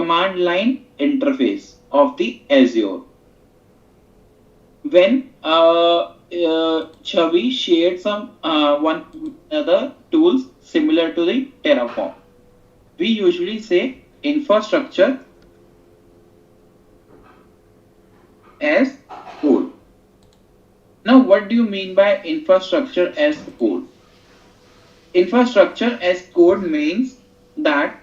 command line interface of the Azure. When Chavi shared some one other tools similar to the Terraform, we usually say infrastructure as code. Now, what do you mean by infrastructure as code? Infrastructure as code means that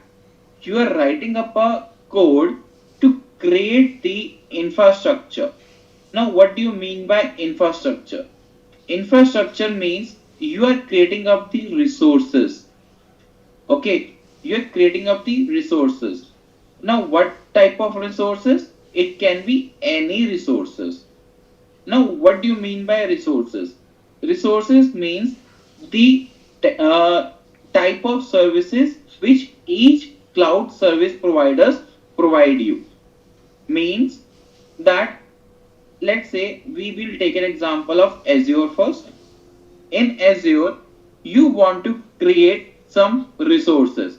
you are writing up a code to create the infrastructure. Now, what do you mean by infrastructure? Infrastructure means you are creating up the resources. Okay, you are creating up the resources. Now, what type of resources? It can be any resources. Now, what do you mean by resources? Resources means the type of services which each cloud service providers provide you. Means that, let's say we will take an example of Azure first. In Azure, you want to create some resources.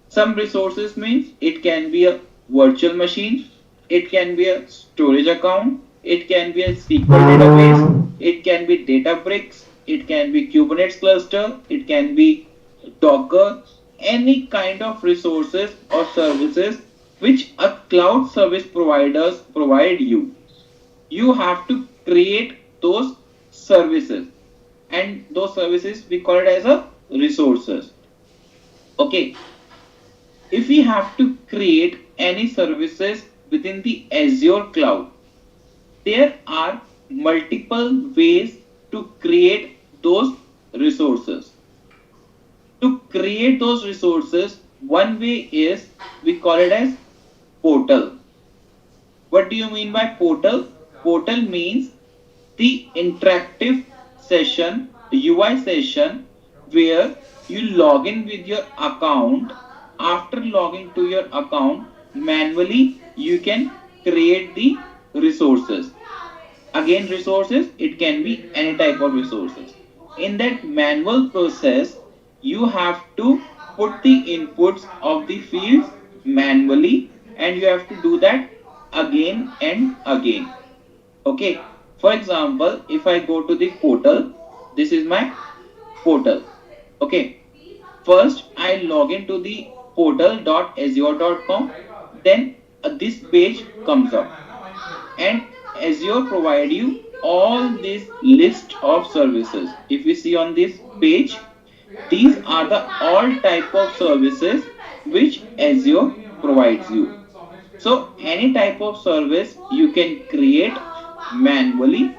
Some resources means it can be a virtual machine, it can be a storage account, it can be a SQL database, it can be Databricks, it can be Kubernetes cluster, it can be Docker, any kind of resources or services which a cloud service providers provide you. You have to create those services, and those services we call it as a resources. Okay, if we have to create any services within the Azure cloud, there are multiple ways to create those resources. To create those resources, one way is we call it as portal. What do you mean by portal? Portal means the interactive session, UI session, where you log in with your account. After logging to your account, manually you can create the resources. Again, resources, it can be any type of resources. In that manual process, you have to put the inputs of the fields manually, and you have to do that again and again. Okay, for example, if I go to the portal, this is my portal. Okay, first I log into the portal.azure.com, then this page comes up, and Azure provide you all this list of services. If you see on this page, these are the all type of services which Azure provides you. So any type of service you can create manually.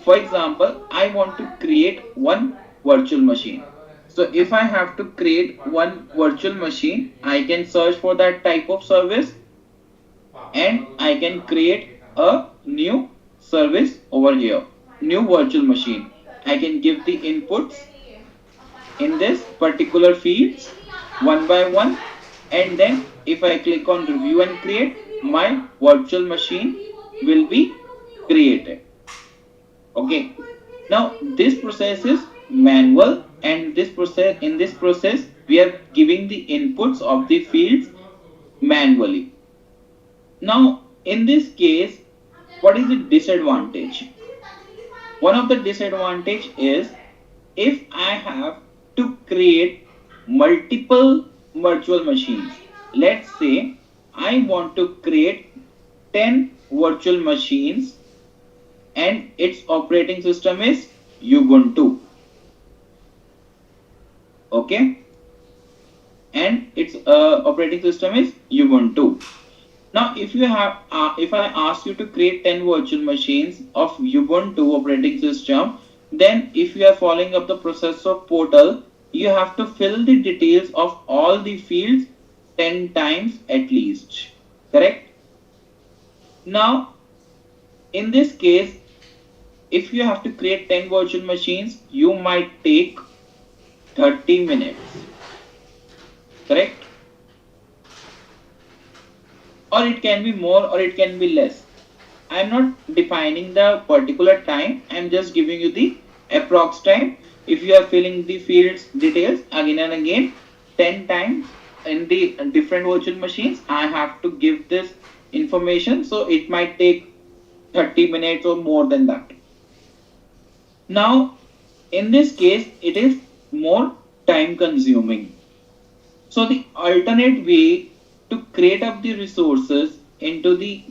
For example, I want to create one virtual machine. So if I have to create one virtual machine, I can search for that type of service, and I can create a new service over here, new virtual machine. I can give the inputs in this particular fields one by one, and then if I click on review and create, my virtual machine will be created. Okay, now this process is manual, and in this process we are giving the inputs of the fields manually. Now in this case, what is the disadvantage? One of the disadvantage is, if I have to create multiple virtual machines, let's say I want to create 10 virtual machines and its operating system is Ubuntu. Okay, and its operating system is Ubuntu. Now if I ask you to create 10 virtual machines of Ubuntu operating system, then if you are following up the process of portal, you have to fill the details of all the fields 10 times at least. Correct? Now in this case, if you have to create 10 virtual machines, you might take 30 minutes. Correct? Or it can be more, or it can be less. I am not defining the particular time, I am just giving you the approx time. If you are filling the fields details again and again 10 times, in the different virtual machines, I have to give this information, so it might take 30 minutes or more than that. Now, in this case, it is more time consuming. So the alternate way to create up the resources into the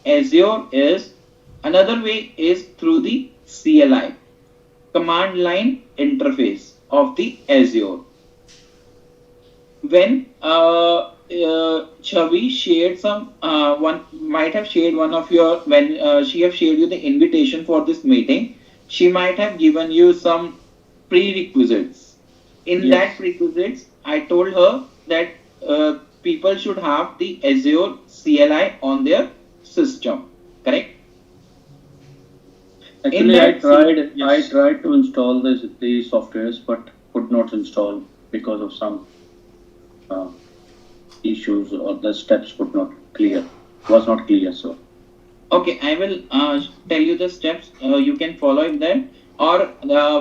Azure is, another way is through the CLI, command line interface of the Azure. When Chavi shared some one might have shared one of your, when she have shared you the invitation for this meeting, she might have given you some prerequisites. In Yes. that prerequisites, I told her that people should have the Azure CLI on their system. Correct? In Actually, that I yes. tried to install these softwares, but could not install because of some uh, issues, or the steps could not clear, was not clear. So Okay, I will tell you the steps. You can follow it then, or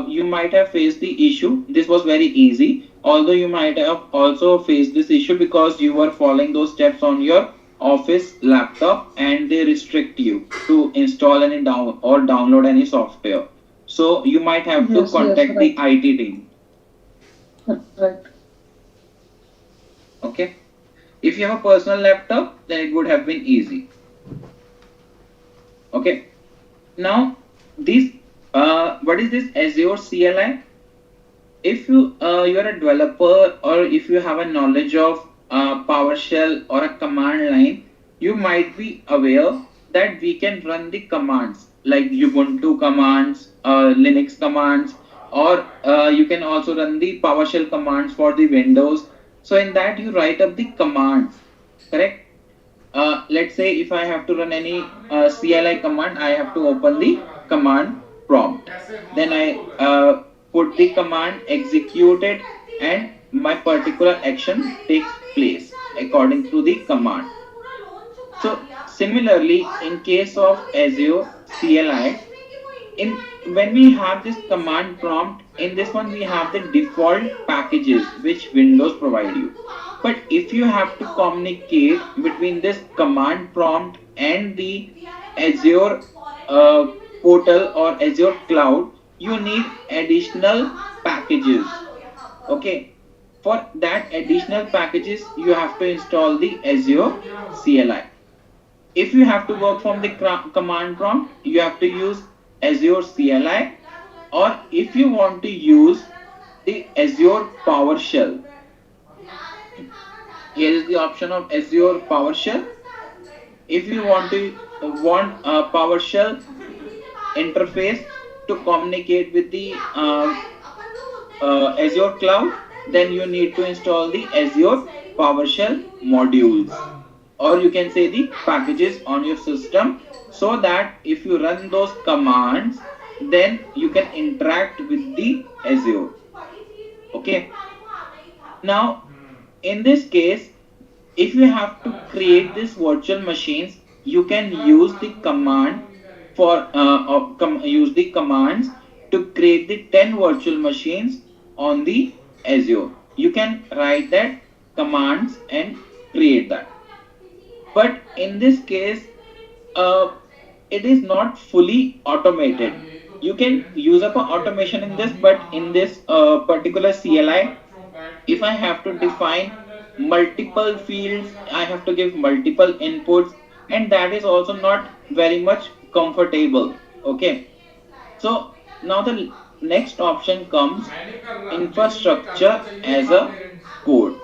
you might have faced the issue. This was very easy. Although you might have also faced this issue because you were following those steps on your office laptop, and they restrict you to install any down or download any software. So you might have to Yes, yes, contact right, the IT team. right. Okay. If you have a personal laptop, then it would have been easy. Okay. Now, this what is this Azure CLI? If you are a developer, or if you have a knowledge of PowerShell or a command line, you might be aware that we can run the commands like Ubuntu commands, Linux commands, or you can also run the PowerShell commands for the Windows. So in that you write up the commands, correct? Let's say if I have to run any CLI command, I have to open the command prompt. Then I put the command executed, and my particular action takes place according to the command. So similarly, in case of Azure CLI, in when we have this command prompt, in this one we have the default packages which Windows provide you. But if you have to communicate between this command prompt and the Azure uh, portal or Azure cloud, you need additional packages. Okay, for that additional packages you have to install the Azure CLI. If you have to work from the command prompt, you have to use Azure CLI, or if you want to use the Azure PowerShell, here is the option of Azure PowerShell. If you want a PowerShell interface to communicate with the Azure cloud, then you need to install the Azure PowerShell modules, or you can say the packages on your system, so that if you run those commands, then you can interact with the Azure. Okay. Now, in this case, if you have to create these virtual machines, you can use the command use the commands to create the 10 virtual machines on the Azure. You can write that commands and create that. But in this case, uh, it is not fully automated. You can use up a automation in this, but in this particular CLI, if I have to define multiple fields, I have to give multiple inputs, and that is also not very much comfortable. Okay, so now the next option comes, infrastructure as a code,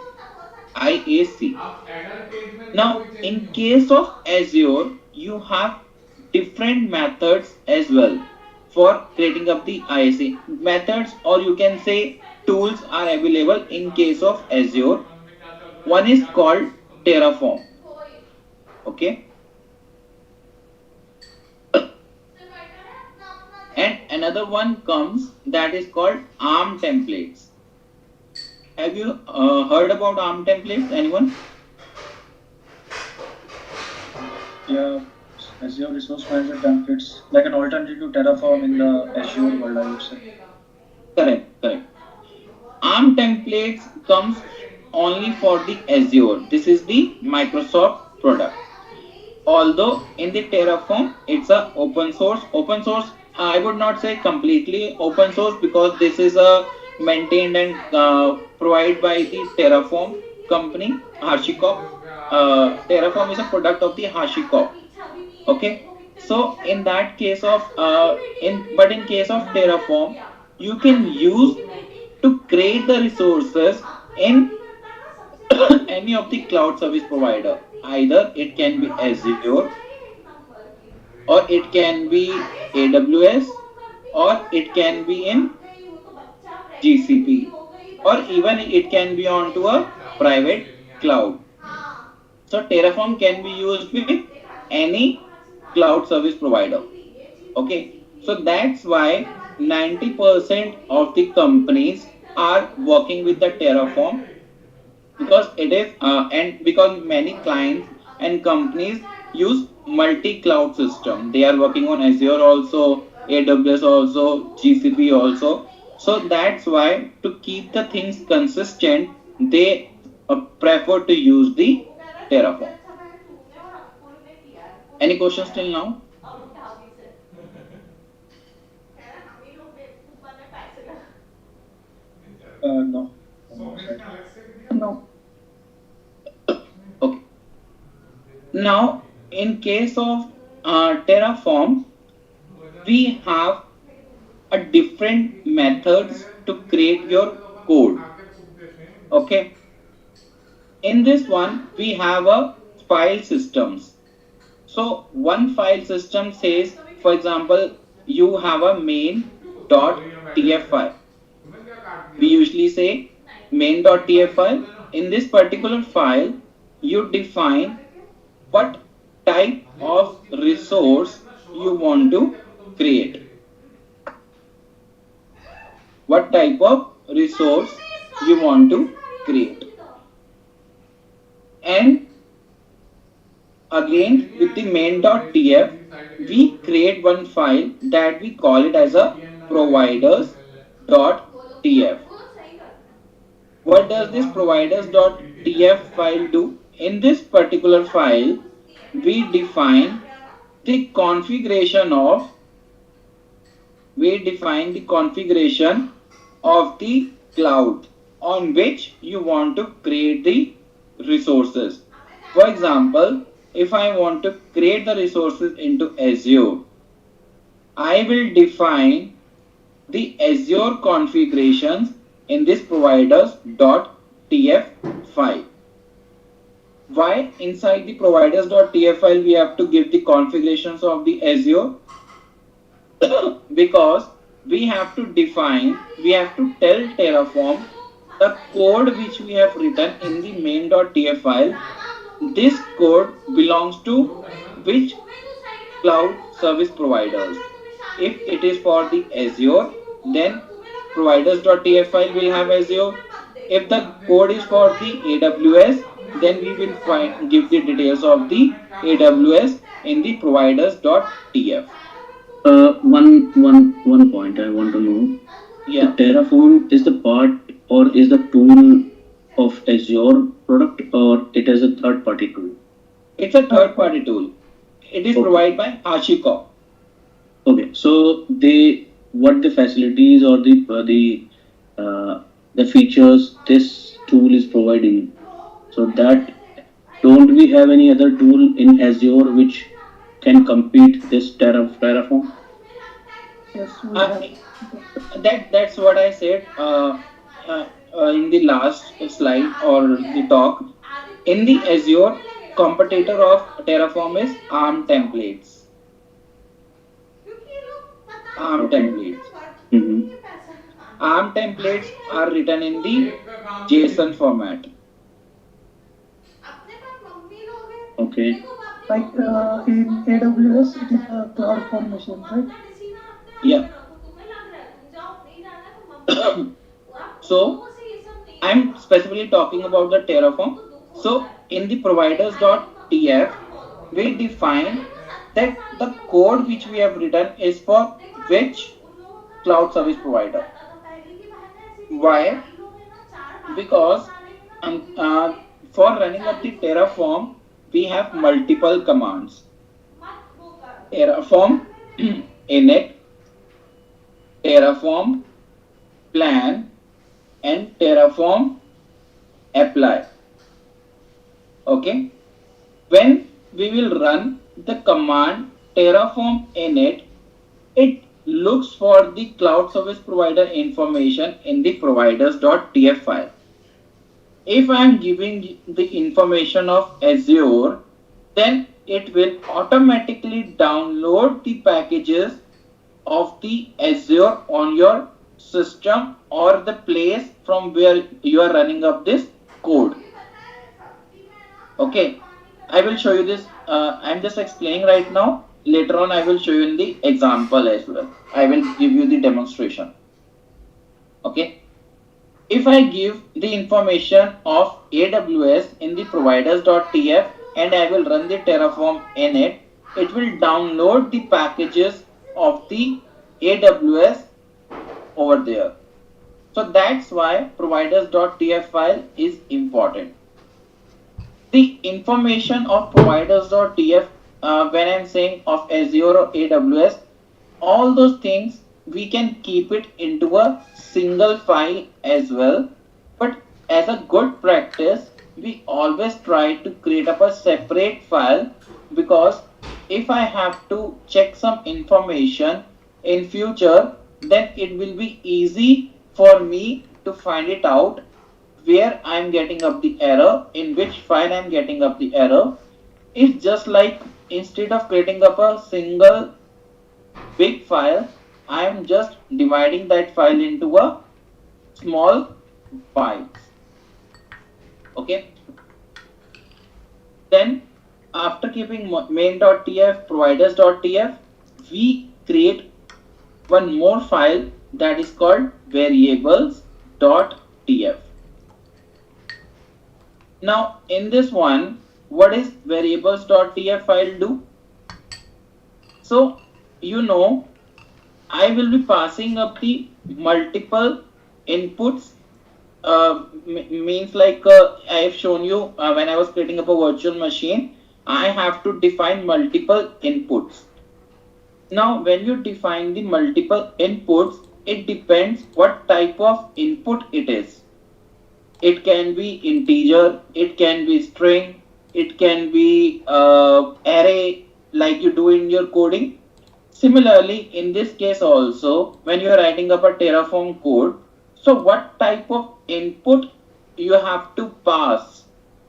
IAC. Now, in case of Azure, you have different methods as well for creating up the IAC. Methods, or you can say tools, are available in case of Azure. One is called Terraform. Okay. And another one comes that is called ARM templates. Have you heard about ARM templates? Anyone? yeah, Azure Resource Manager templates, like an alternative to Terraform in the Azure world, I would say. Correct, correct. ARM templates comes only for the Azure. This is the Microsoft product. Although in the Terraform, it's a open source. Open source, I would not say completely open source because this is a maintained and provided by the Terraform company, HashiCorp. Terraform is a product of the HashiCorp. Okay, so in that case of in case of Terraform, you can use to create the resources in any of the cloud service provider. Either it can be Azure, or it can be AWS, or it can be in GCP, or even it can be onto a private cloud. So Terraform can be used with any cloud service provider. Okay, so that's why 90% of the companies are working with the Terraform, because it is and because many clients and companies use multi-cloud system. They are working on Azure also, AWS also, GCP also. So that's why to keep the things consistent, they prefer to use the Terraform. Any questions till now? No. No. Okay. Now, in case of Terraform, we have a different methods to create your code. Okay. In this one, we have a file systems. So one file system says, for example, you have a main.tf file. We usually say main.tf file. In this particular file, you define what type of resource you want to create. What type of resource you want to create. And again, with the main.tf, we create one file that we call it as a providers.tf. What does this providers.tf file do? In this particular file, we define the configuration of the cloud on which you want to create the resources. For example, if I want to create the resources into Azure, I will define the Azure configurations in this providers.tf file. Why inside the providers.tf file we have to give the configurations of the Azure? Because we have to tell Terraform the code which we have written in the main.tf file. This code belongs to which cloud service providers. If it is for the Azure, then providers.tf file will have Azure. If the code is for the AWS, then we will give the details of the AWS in the providers.tf. One point I want to know. Yeah. The Terraform is the part or is the tool of Azure product, or it is a third party tool? It's a third party tool. It is provided by HashiCorp. Okay, so what the facilities or the features this tool is providing, so that don't we have any other tool in Azure which can compete this Terraform? Yes, we have. That's what I said in the last slide or the talk. In the Azure, competitor of Terraform is ARM templates. ARM templates. Mm-hmm. ARM templates are written in the JSON format. Okay. Like in AWS, it is a cloud formation, right? Yeah. So I'm specifically talking about the Terraform. So in the providers.tf, we define that the code which we have written is for which cloud service provider. Why? Because And for running up the Terraform, we have multiple commands. Terraform init, Terraform plan, and Terraform apply. Okay. When we will run the command Terraform init, it looks for the cloud service provider information in the providers.tf file. If I am giving the information of Azure, then it will automatically download the packages of the Azure on your system or the place from where you are running up this code. Okay, I will show you this. I'm just explaining right now. Later on, I will show you in the example as well. I will give you the demonstration. Okay. If I give the information of AWS in the providers.tf and I will run the Terraform init, it will download the packages of the AWS over there. So that's why providers.tf file is important. The information of providers.tf, when I'm saying of Azure or AWS, all those things we can keep it into a single file as well. But as a good practice, we always try to create up a separate file, because if I have to check some information in future, then it will be easy for me to find it out where I'm getting up the error, in which file I'm getting up the error. It's just like instead of creating up a single big file, I am just dividing that file into a small files. Okay. Then after keeping main.tf, providers.tf, we create one more file that is called variables.tf. Now in this one, what is variables.tf file do? So you know, I will be passing up the multiple inputs. Means like I have shown you when I was creating up a virtual machine, I have to define multiple inputs. Now when you define the multiple inputs, it depends what type of input it is. It can be integer, it can be string, it can be array, like you do in your coding. Similarly, in this case also, when you are writing up a Terraform code, so what type of input you have to pass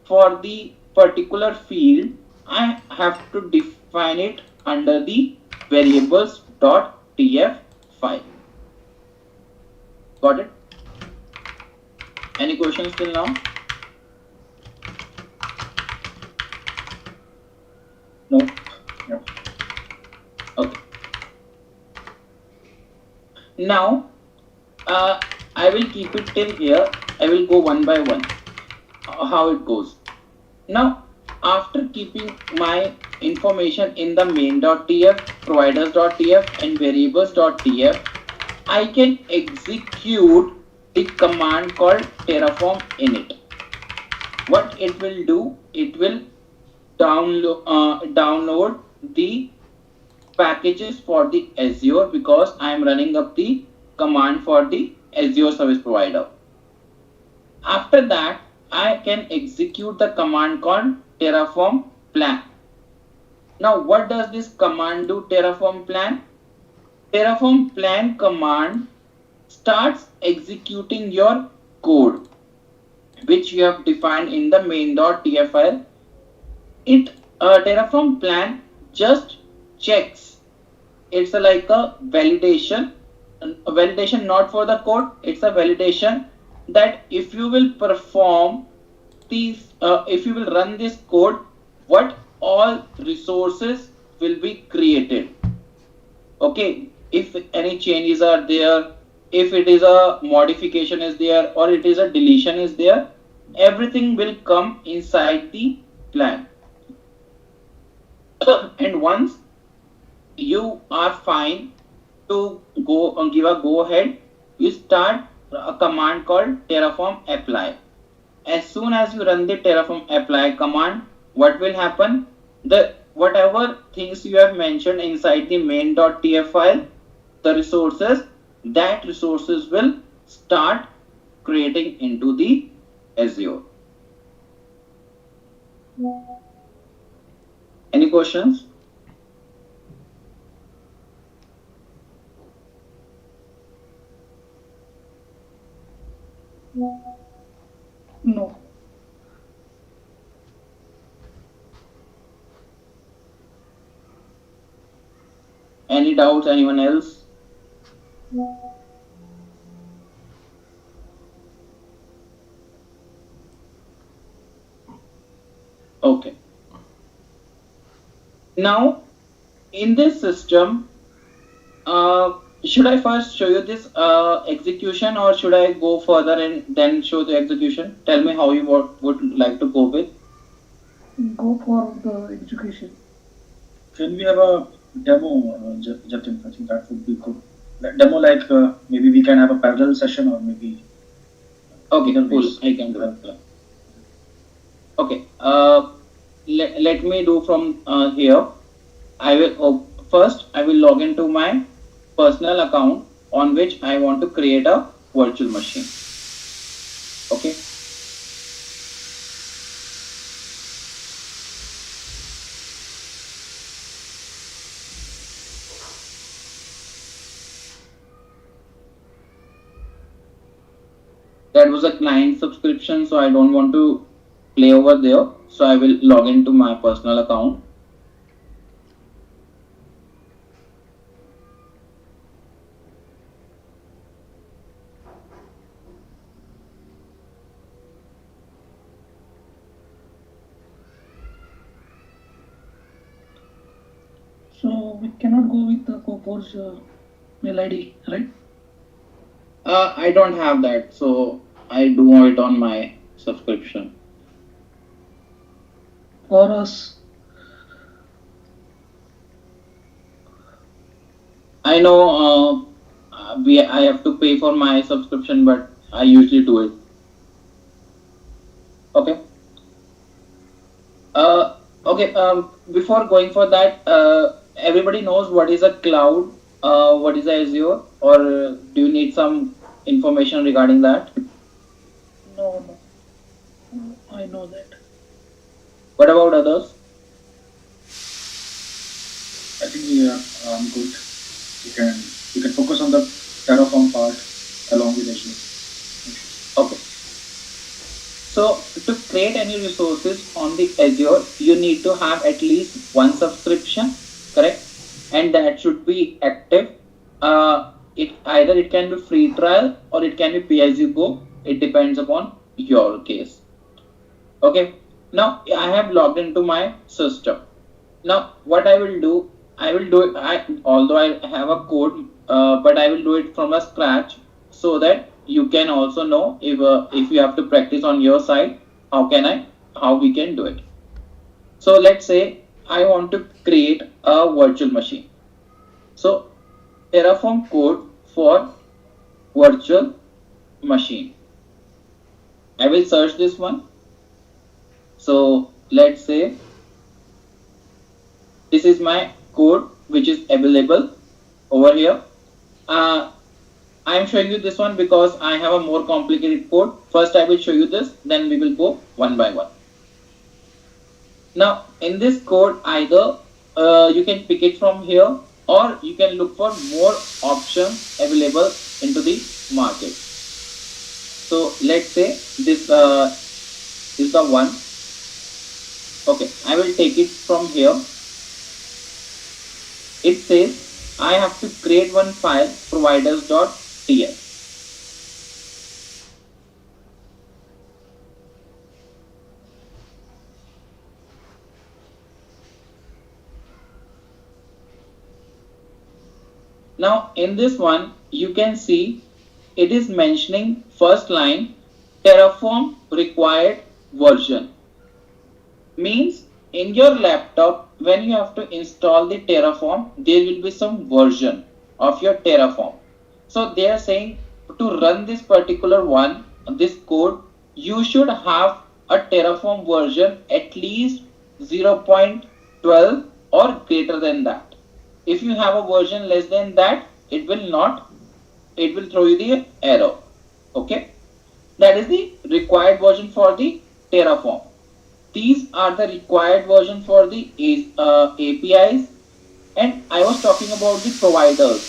for the particular field, I have to define it under the variables.tf file. Got it? Any questions till now? No. No. Okay. Now, I will keep it till here. I will go one by one. How it goes. Now, after keeping my information in the main.tf, providers.tf and variables.tf, I can execute the command called Terraform init. What it will do, it will download the packages for the Azure, because I am running up the command for the Azure service provider. After that, I can execute the command called Terraform plan. Now, what does this command do, Terraform plan? Terraform plan command starts executing your code, which you have defined in the main.tf file. It Terraform plan just checks. It's like a validation not for the code. It's a validation that if you will perform these, if you will run this code, what all resources will be created. Okay, if any changes are there, if it is a modification is there, or it is a deletion is there, everything will come inside the plan. And once you are fine to give a go ahead, you start a command called Terraform apply. as soon as you run the Terraform apply command, what will happen? The whatever things you have mentioned inside the main.tf file, the resources, that resources will start creating into the Azure. Any questions? No. Any doubts? Anyone else? Okay. Now, in this system, should I first show you this execution, or should I go further and then show the execution? Tell me how you would like to go with. Go for the execution. Can we have a demo, Jatin? I think that would be good. Demo, like maybe we can have a parallel session, or maybe. Okay, Either cool. ways. I can do it. Okay. Let me do from here. I will first I will log into my personal account on which I want to create a virtual machine. Okay. That was a client subscription, so I don't want to play over there. So I will log into my personal account. So we cannot go with the Coforge mail ID, right? I don't have that, so I do it on my subscription. For us, I know I have to pay for my subscription, but I usually do it. Okay. Okay. Before going for that, everybody knows what is a cloud, what is a Azure, or do you need some information regarding that? no. I know that. What about others? I think we are good. You can focus on the Terraform part along with Azure. Okay. So to create any resources on the Azure, you need to have at least one subscription, correct? And that should be active. It can be free trial or it can be pay as you go. It depends upon your case. Okay. Now I have logged into my system. Now what I will do, although I have a code, but I will do it from a scratch so that you can also know if you have to practice on your side, how we can do it. So let's say I want to create a virtual machine. So Terraform code for virtual machine. I will search this one. So let's say this is my code which is available over here. I am showing you this one because I have a more complicated code. First I will show you this, then we will go one by one. Now in this code, either you can pick it from here or you can look for more options available into the market. So let's say this is the one. Okay, I will take it from here. It says I have to create one file providers.ts. Now in this one you can see it is mentioning first line Terraform required version. Means in your laptop when you have to install the Terraform, there will be some version of your Terraform. So they are saying to run this particular one, this code, you should have a Terraform version at least 0.12 or greater than that. If you have a version less than that, it will not, it will throw you the error. Okay, that is the required version for the Terraform. These are the required version for the APIs, and I was talking about the providers.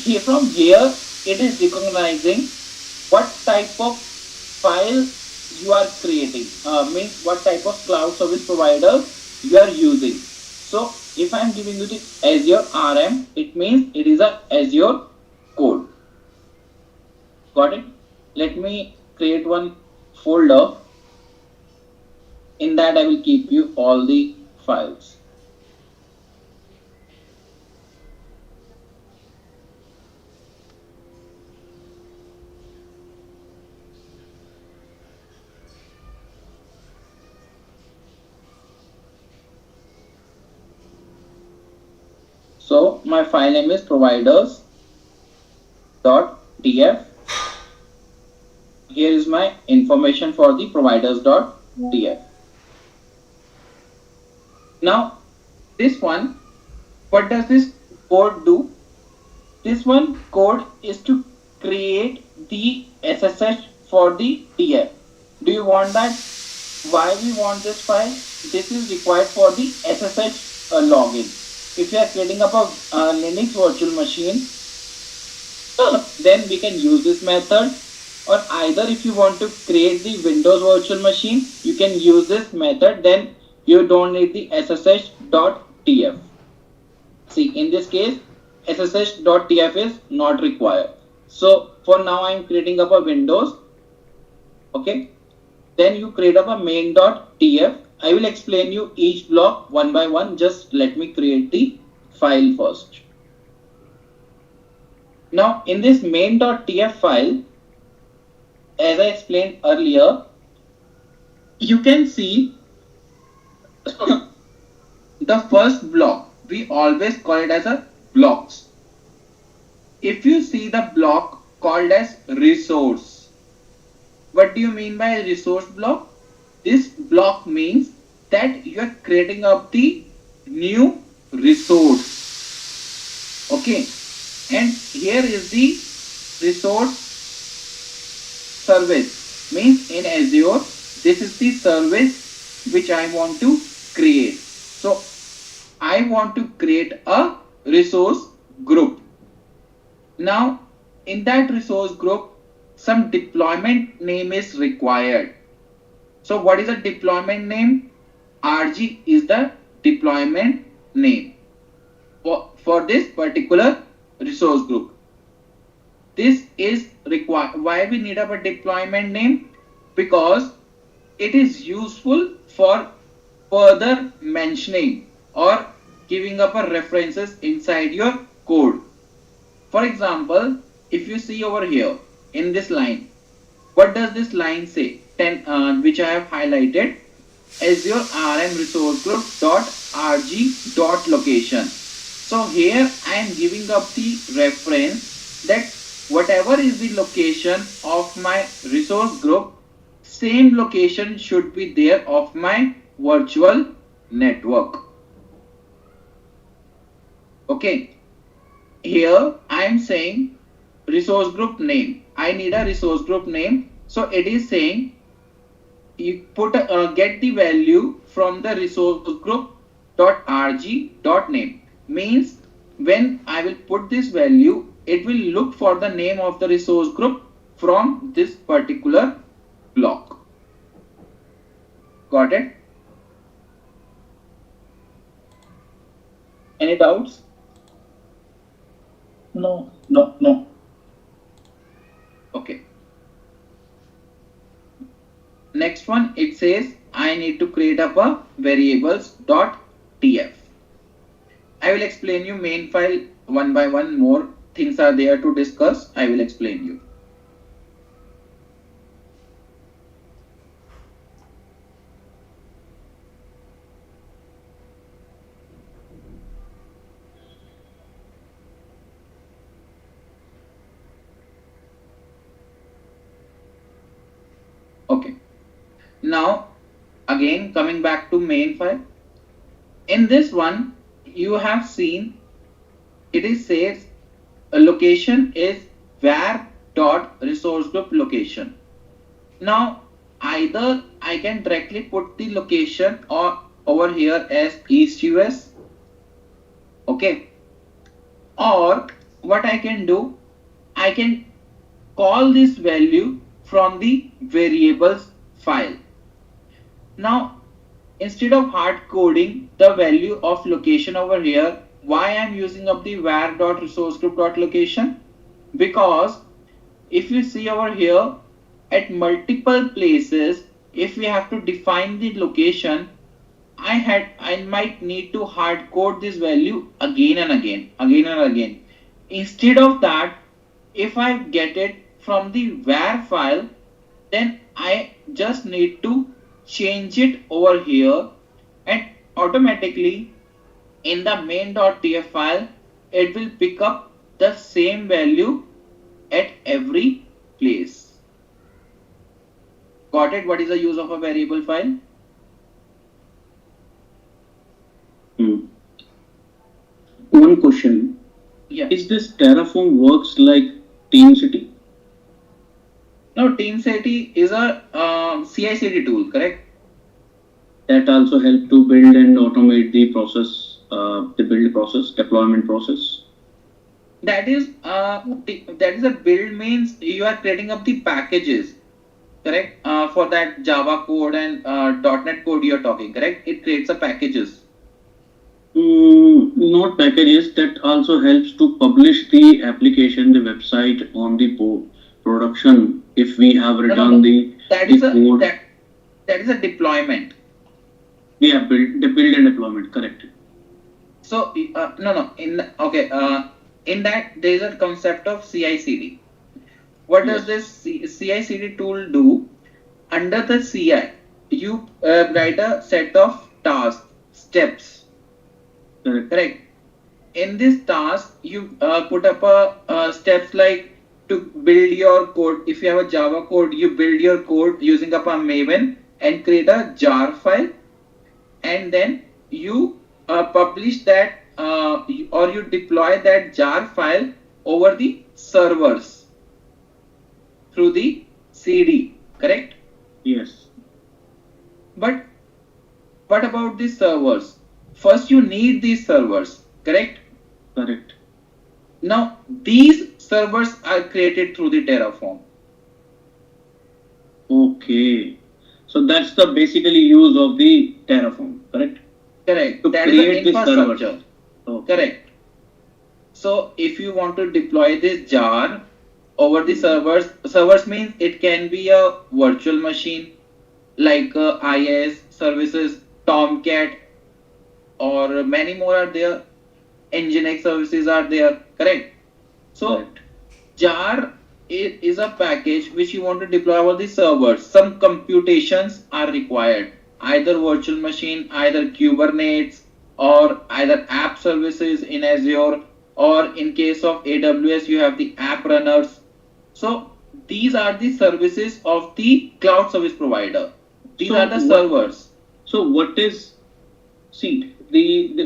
Here from here, it is recognizing what type of file you are creating, means what type of cloud service provider you are using. So if I am giving you the Azure RM, it means it is a Azure code. Got it? Let me create one folder. In that I will keep you all the files. So my file name is providers.tf. Here is my information for the providers.tf. Now this one, what does this code do? This one code is to create the SSH for the TF. Do you want that? Why we want this file? This is required for the SSH login. If you are setting up a Linux virtual machine, then we can use this method. Or either if you want to create the Windows virtual machine, you can use this method. Then you don't need the ssh.tf. See, in this case, ssh.tf is not required. So for now, I am creating up a Windows. Okay. Then you create up a main.tf. I will explain you each block one by one. Just let me create the file first. Now in this main.tf file, as I explained earlier, you can see the first block. We always call it as a blocks. If you see the block called as resource, what do you mean by resource block? This block means that you are creating up the new resource. Okay, and here is the resource service, means in Azure, this is the service which I want to create. So I want to create a resource group. Now in that resource group, some deployment name is required. So what is a deployment name? RG is the deployment name for this particular resource group. This is required. Why we need a deployment name? Because it is useful for further mentioning or giving up a references inside your code. For example, if you see over here in this line, what does this line say? Which I have highlighted, Azure RM resource group .rg .location. So here I am giving up the reference that whatever is the location of my resource group, same location should be there of my virtual network. Okay, here I am saying resource group name. I need a resource group name. So it is saying you put get the value from the resource group .rg.name, means when I will put this value, it will look for the name of the resource group from this particular block. Got it? Any doubts? No. No. Okay. Next one, it says I need to create up a variables.tf. I will explain you main file one by one. More things are there to discuss. I will explain you. Okay. Now, again, coming back to main file. In this one, you have seen it is says a location is var dot resource group location. Now, either I can directly put the location or over here as East US, okay, or what I can do, I can call this value from the variables file. Now, instead of hard coding the value of location over here, why I'm using up the var.resource-group.location? Because if you see over here, at multiple places, if we have to define the location, I might need to hard code this value again and again, again and again. Instead of that, if I get it from the var file, then I just need to change it over here, and automatically in the main.tf file, it will pick up the same value at every place. Got it? What is the use of a variable file? One question. Yeah. Is this Terraform works like TeamCity? No, TeamCity is a CI/CD tool, correct? That also help to build and automate the process, the build process, deployment process. That is a build means you are creating up the packages, correct? For that Java code and .NET code you are talking, correct? It creates a packages. Not packages. That also helps to publish the application, the website on the production. If we have written the code. That is a deployment. Yeah, build and deployment, correct. So in that there is a concept of CI/CD. What does this CI/CD tool do? Under the CI, you write a set of tasks, steps. Correct. In this task, you put up a steps like to build your code. If you have a Java code, you build your code using up a Maven and create a jar file, and then you publish that or you deploy that jar file over the servers through the CD, correct? Yes. But what about the servers? First you need these servers, correct? Correct. Now these servers are created through the Terraform. Okay. So that's the basically use of the Terraform, correct? Correct. To that is the infrastructure. Okay. Correct. So if you want to deploy this jar over the servers means it can be a virtual machine like IaaS services, Tomcat, or many more are there. Nginx services are there, correct? So correct. jar is a package which you want to deploy over the servers. Some computations are required, either virtual machine, either Kubernetes, or either app services in Azure, or in case of AWS you have the app runners. So these are the services of the cloud service provider. These are the servers. So what is, see,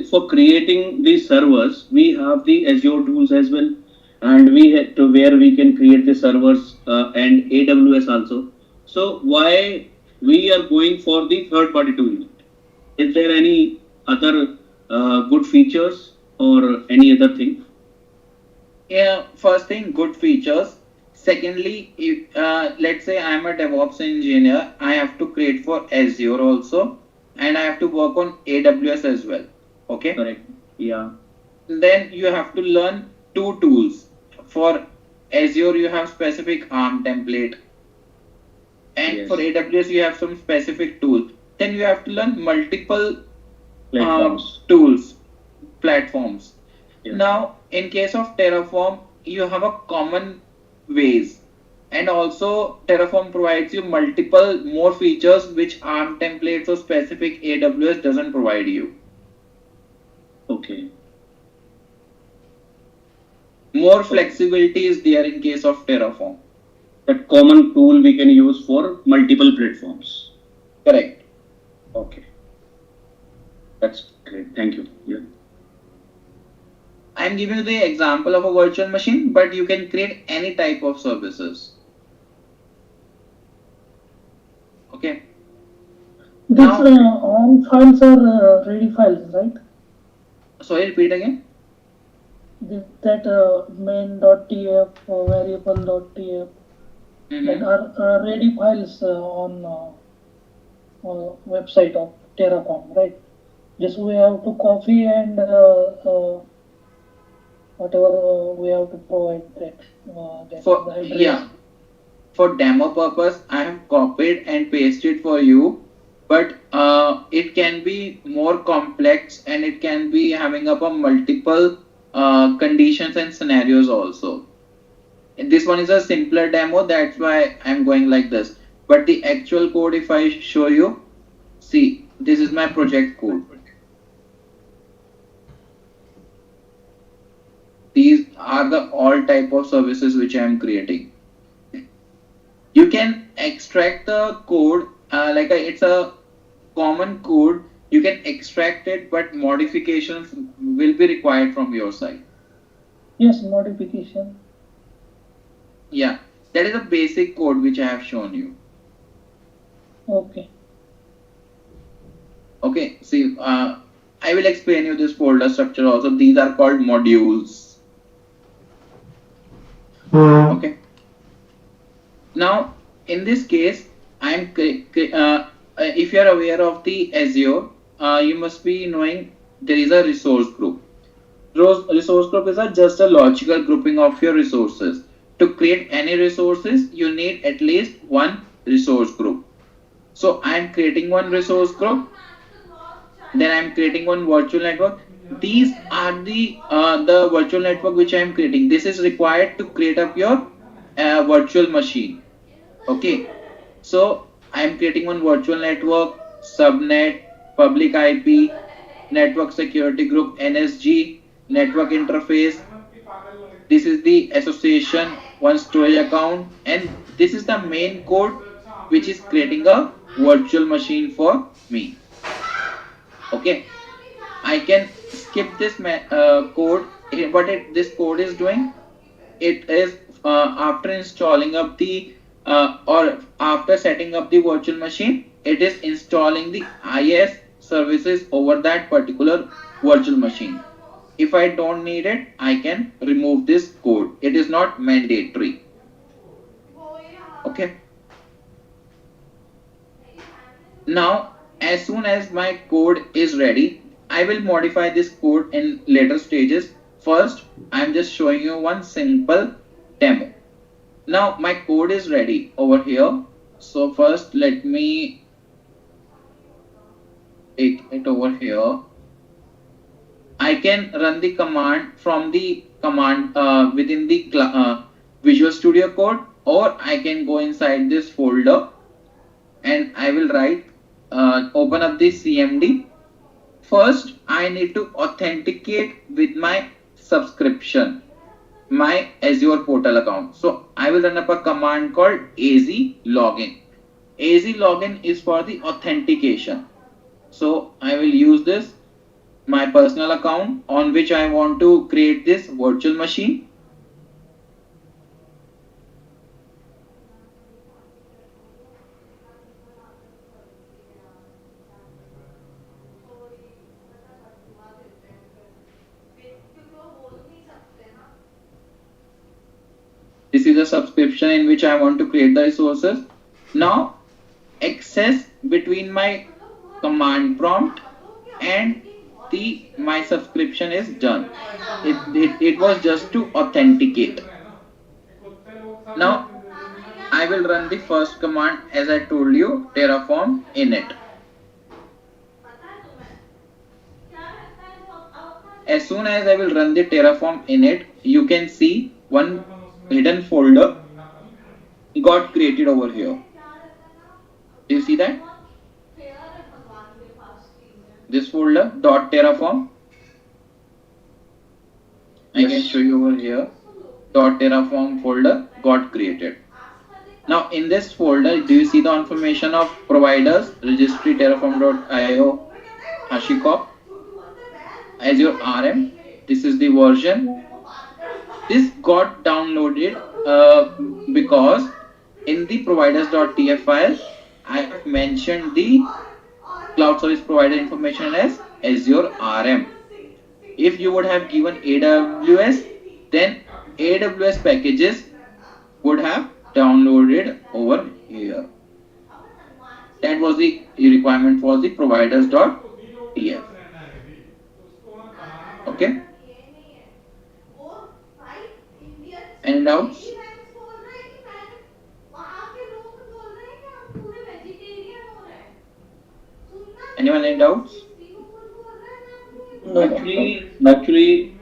for creating these servers, we have the Azure tools as well, and we had to where we can create the servers and AWS also. So why we are going for the third party tool? Is there any other good features or any other thing? Yeah, first thing, good features. Secondly, if let's say I am a DevOps engineer, I have to create for Azure also, and I have to work on AWS as well. Okay. Correct. Yeah. Then you have to learn two tools. For Azure, you have specific ARM template, and for AWS, you have some specific tool. Then you have to learn multiple platforms. Yeah. Now, in case of Terraform, you have a common ways, and also Terraform provides you multiple more features which ARM templates or specific AWS doesn't provide you. Okay. More flexibility is there in case of Terraform. That common tool we can use for multiple platforms. Correct. Okay, that's great. Thank you. Yeah. I'm giving you the example of a virtual machine, but you can create any type of services. Okay. These Now, all files are ready files, right? sorry, repeat again. That main.tf, variable.tf, that Mm-hmm. are ready files on website of Terraform, right? Just we have to copy and whatever we have to provide that the address. Yeah, for demo purpose, I have copied and pasted for you, but it can be more complex and it can be having up a multiple conditions and scenarios also. This one is a simpler demo, that's why I'm going like this. But the actual code, if I show you, see, this is my project code. These are the all type of services which I am creating. You can extract the code it's a common code. You can extract it, but modifications will be required from your side. Yes, modification. Yeah, that is a basic code which I have shown you. Okay. Okay, see, I will explain you this folder structure also. These are called modules. Okay. Now, in this case, if you are aware of the Azure, you must be knowing there is a resource group. Resource group is just a logical grouping of your resources. To create any resources, you need at least one resource group. So I am creating one resource group, then I am creating one virtual network. These are the virtual network which I am creating. This is required to create up your virtual machine. Okay, so I am creating one virtual network, subnet, public IP, network security group, NSG, network interface. This is the association, one storage account, and this is the main code which is creating a virtual machine for me. Okay, I can skip this code. What this code is doing, it is after installing up the or after setting up the virtual machine, it is installing the IS services over that particular virtual machine. If I don't need it, I can remove this code. It is not mandatory. Okay. Now, as soon as my code is ready, I will modify this code in later stages. First, I'm just showing you one simple demo. Now my code is ready over here. So first let me take it over here. I can run the command from the command within the Visual Studio Code, or I can go inside this folder and I will write open up the CMD. First I need to authenticate with my subscription, my Azure portal account. So I will run up a command called az login. Az login is for the authentication. So I will use this, my personal account on which I want to create this virtual machine. This is a subscription in which I want to create the resources. Now access between my command prompt and the my subscription is done. It was just to authenticate. Now I will run the first command as I told you, terraform init. As soon as I will run the terraform init, you can see one hidden folder got created over here. Do you see that? This folder .terraform. I can show you over here. .terraform folder got created. Now in this folder, do you see the information of providers, registry terraform.io, HashiCorp, as your RM? This is the version. This got downloaded because in the providers.tf file, I have mentioned the cloud service provider information as Azure RM. If you would have given AWS, then AWS packages would have downloaded over here. That was the requirement for the providers.tf. Okay. Any doubts? Anyone any doubts? No. Actually,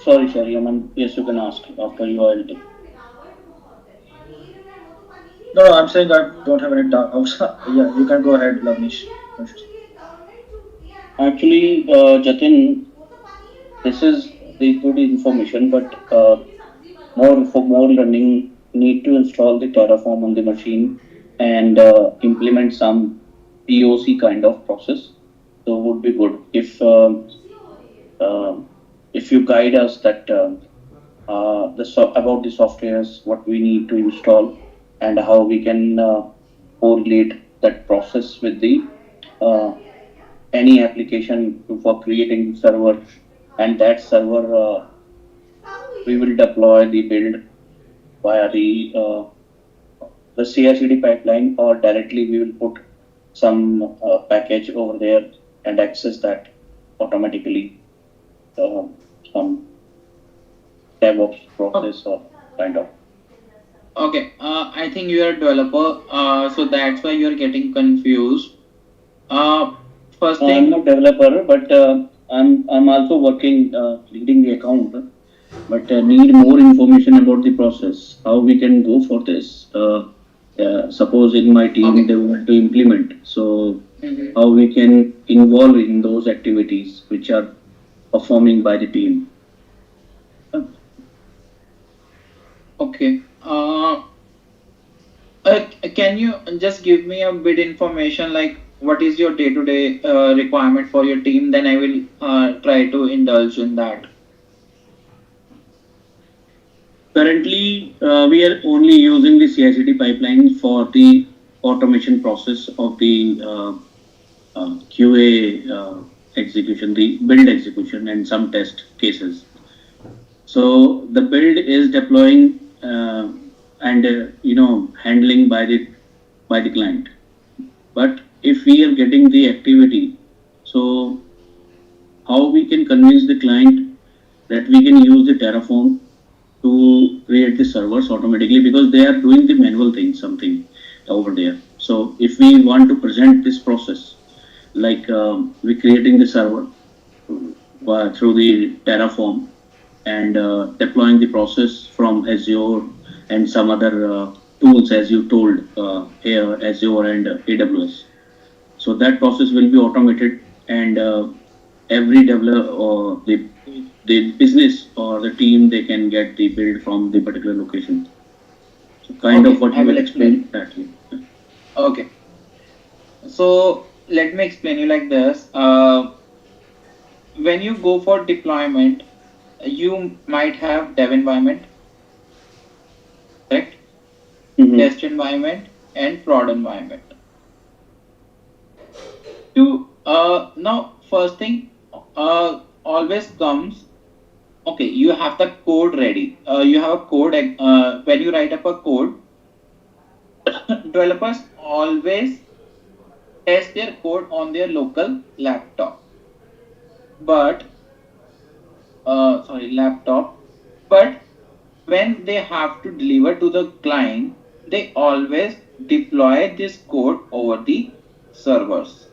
sorry, Aman. Yes, you can ask after you are editing. No, I'm saying I don't have any doubts. Yeah, you can go ahead, Lavnish. Actually, Jatin, this is the good information, but more learning, need to install the Terraform on the machine and implement some POC kind of process. So would be good uh, if you guide us that about the softwares, what we need to install, and how we can correlate that process with the uh, any application for creating server, and that server we will deploy the build via the CI/CD pipeline, or directly we will put some package over there and access that automatically, uh, some DevOps process or kind of. Okay, I think you are a developer, so that's why you are getting confused. Uh, First No, I'm thing, not developer, but I'm also working leading the account, but need more information about the process. How we can go for this? Suppose in my team okay. they want to implement, so Mhm. how we can involve in those activities which are performing by the team. Okay. Can you just give me a bit information like what is your day-to-day requirement for your team? Then I will try to indulge in that. Currently, we are only using the CI/CD pipeline for the automation process of the QA execution, the build execution, and some test cases. So the build is deploying and handling by the client. But if we are getting the activity, so how we can convince the client that we can use the Terraform to create the servers automatically, because they are doing the manual thing something over there. So if we want to present this process, like we creating the server through the Terraform and deploying the process from Azure and some other tools, as you told, here Azure and AWS. So that process will be automated, and every developer or the business or the team, they can get the build from the particular location. So kind of Okay, what I you will will explain. explain that. Okay, so let me explain you like this. When you go for deployment, you might have dev environment, correct? Mm-hmm. Test environment and prod environment. To now, first thing always comes. Okay, you have the code ready. You have a code. When you write up a code, developers always test their code on their local laptop. But sorry, laptop. But when they have to deliver to the client, they always deploy this code over the servers.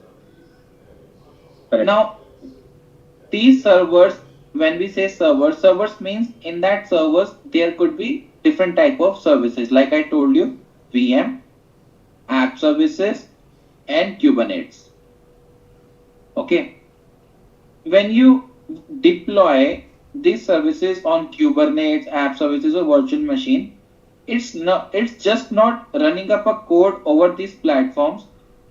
Correct. Now, these servers, when we say servers means in that servers there could be different type of services. Like I told you, VM, app services, and Kubernetes. Okay. When you deploy these services on Kubernetes, app services, or virtual machine, It's just not running up a code over these platforms.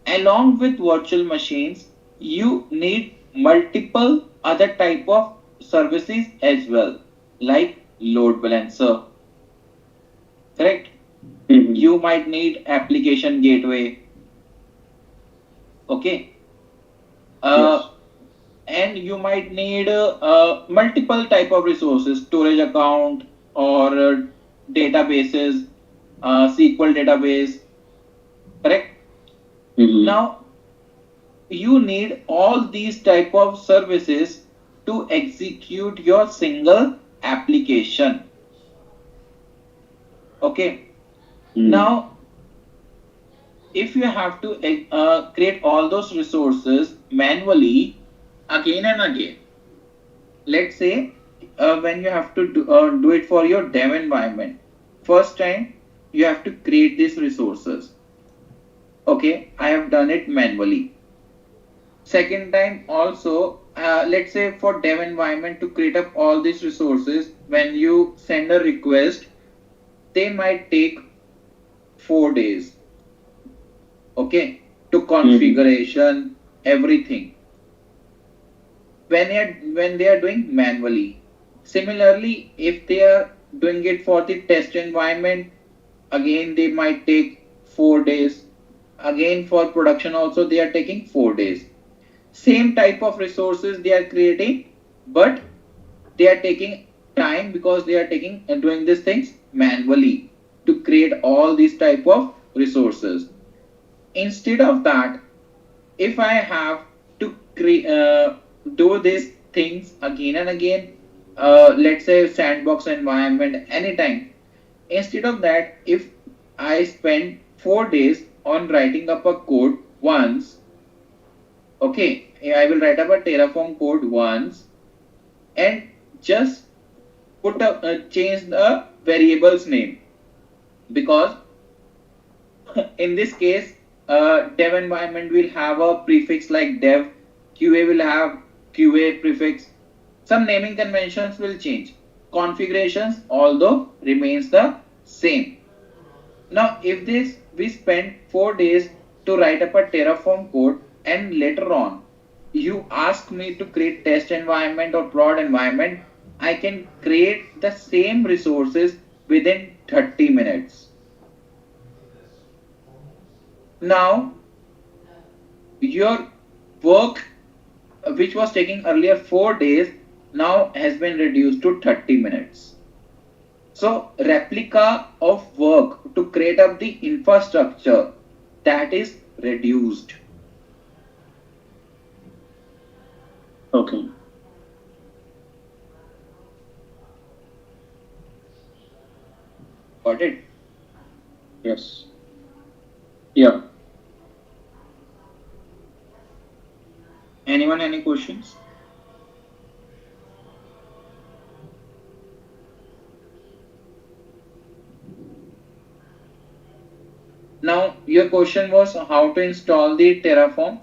Along with virtual machines, you need multiple other type of services as well, like load balancer, correct? Mm-hmm. You might need application gateway, okay? uh, Yes. and you might need multiple type of resources, storage account or databases, SQL database, correct? Mm-hmm. Now you need all these type of services to execute your single application, okay? Mm. Now if you have to create all those resources manually again and again, let's say when you have to do it for your dev environment, first time you have to create these resources, okay, I have done it manually. Second time also, let's say for dev environment to create up all these resources, when you send a request, they might take 4 days, okay, to Mm-hmm. configuration, everything, when they are doing manually. Similarly, if they are doing it for the test environment, again they might take 4 days. Again for production also they are taking 4 days. Same type of resources they are creating, but they are taking time because they are taking and doing these things manually to create all these type of resources. Instead of that, if I have to do these things again and again, let's say sandbox environment anytime, instead of that, if I spend 4 days on writing up a code once, okay, I will write up a Terraform code once and just change the variable's name, because in this case, dev environment will have a prefix like dev, QA will have QA prefix. Some naming conventions will change. Configurations, although, remains the same. Now, if this we spend 4 days to write up a Terraform code, and later on you ask me to create test environment or prod environment, I can create the same resources within 30 minutes. Now, your work, which was taking earlier 4 days, now has been reduced to 30 minutes. So, replica of work to create up the infrastructure, that is reduced. Okay. Got it? Yes. Yeah. Anyone, any questions? Now, your question was how to install the Terraform.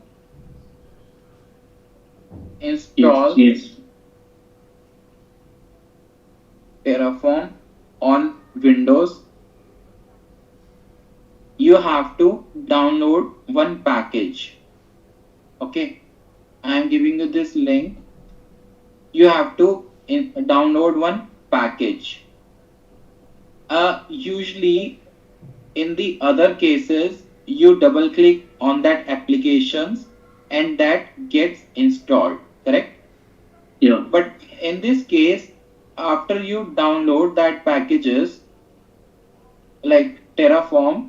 Yes. Install Yes. Terraform on Windows. You have to download one package. Okay, I am giving you this link. You have to download one package. Usually, in the other cases, you double click on that applications and that gets installed, correct? Yeah. But in this case, after you download that packages like Terraform,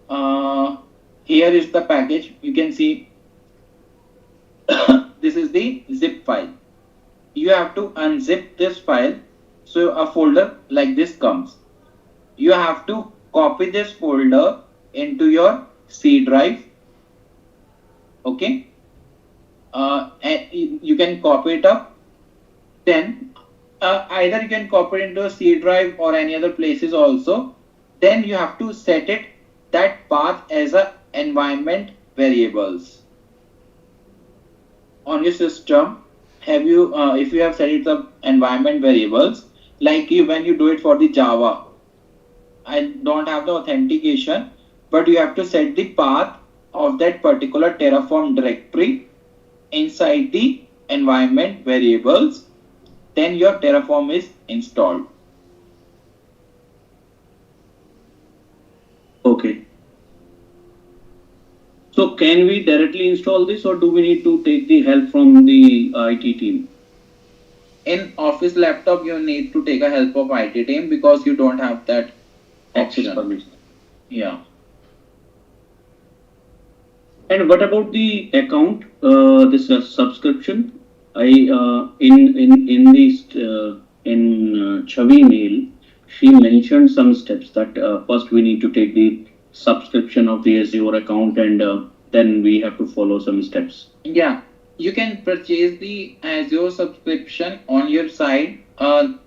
uh, here is the package. You can see this is the zip file. You have to unzip this file, so a folder like this comes. You have to copy this folder into your C drive, okay? And you can copy it up. Then either you can copy it into a C drive or any other places also. Then you have to set it that path as a environment variables on your system. Have you if you have set it up environment variables, like you when you do it for the Java, I don't have the authentication, but you have to set the path of that particular Terraform directory inside the environment variables. Then your Terraform is installed. Okay. So can we directly install this, or do we need to take the help from the IT team? In Office laptop, you need to take a help of IT team because you don't have that Access option. permission. Yeah. And what about the account, this subscription? I in this in Chavi mail, she mentioned some steps that first we need to take the subscription of the Azure account, and then we have to follow some steps. Yeah, you can purchase the Azure subscription on your site.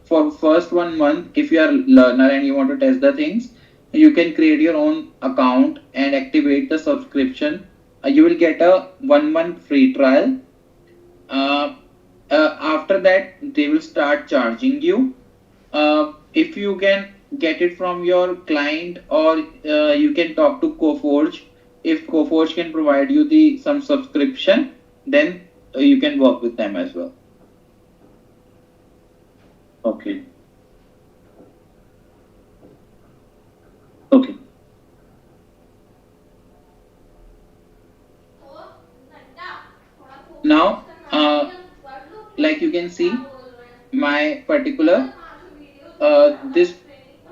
For first 1 month, if you are learner and you want to test the things, you can create your own account and activate the subscription. You will get a 1 month free trial. Uh, After that, they will start charging you. If you can get it from your client, or you can talk to Coforge. If Coforge can provide you the some subscription, then you can work with them as well. Okay. Okay. Now, like you can see, my particular this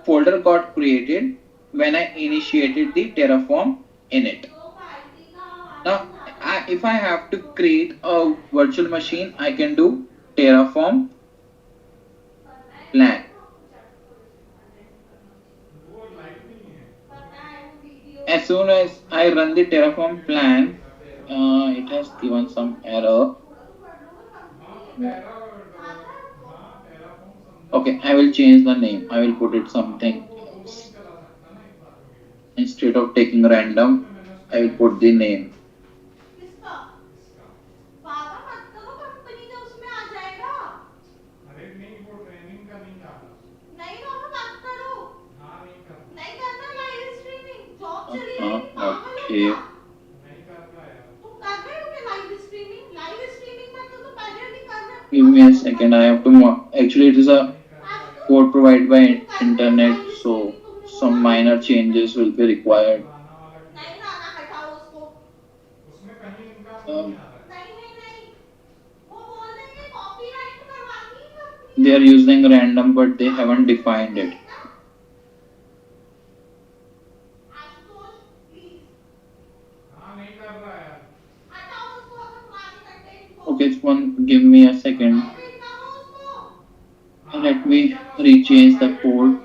folder got created when I initiated the Terraform in it. Now, if I have to create a virtual machine, I can do Terraform plan. As soon as I run the Terraform plan, it has given some error. Okay, I will change the name. I will put it something else. Instead of taking random, I will put the name. Okay. Give me a second. I have to. Actually, it is a code provided by internet, so some minor changes will be required. Um, they are using random, but they haven't defined it. Okay, one. Give me a second. Let me rechange the code.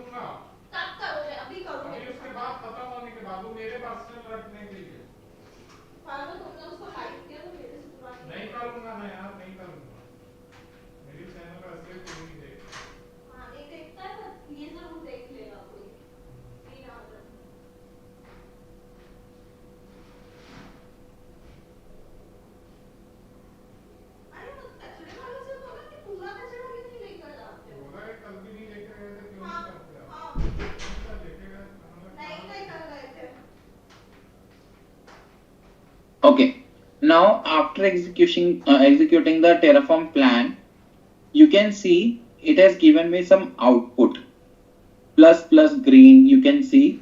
Okay. Now, after executing the Terraform plan, you can see it has given me some output. Plus green, you can see.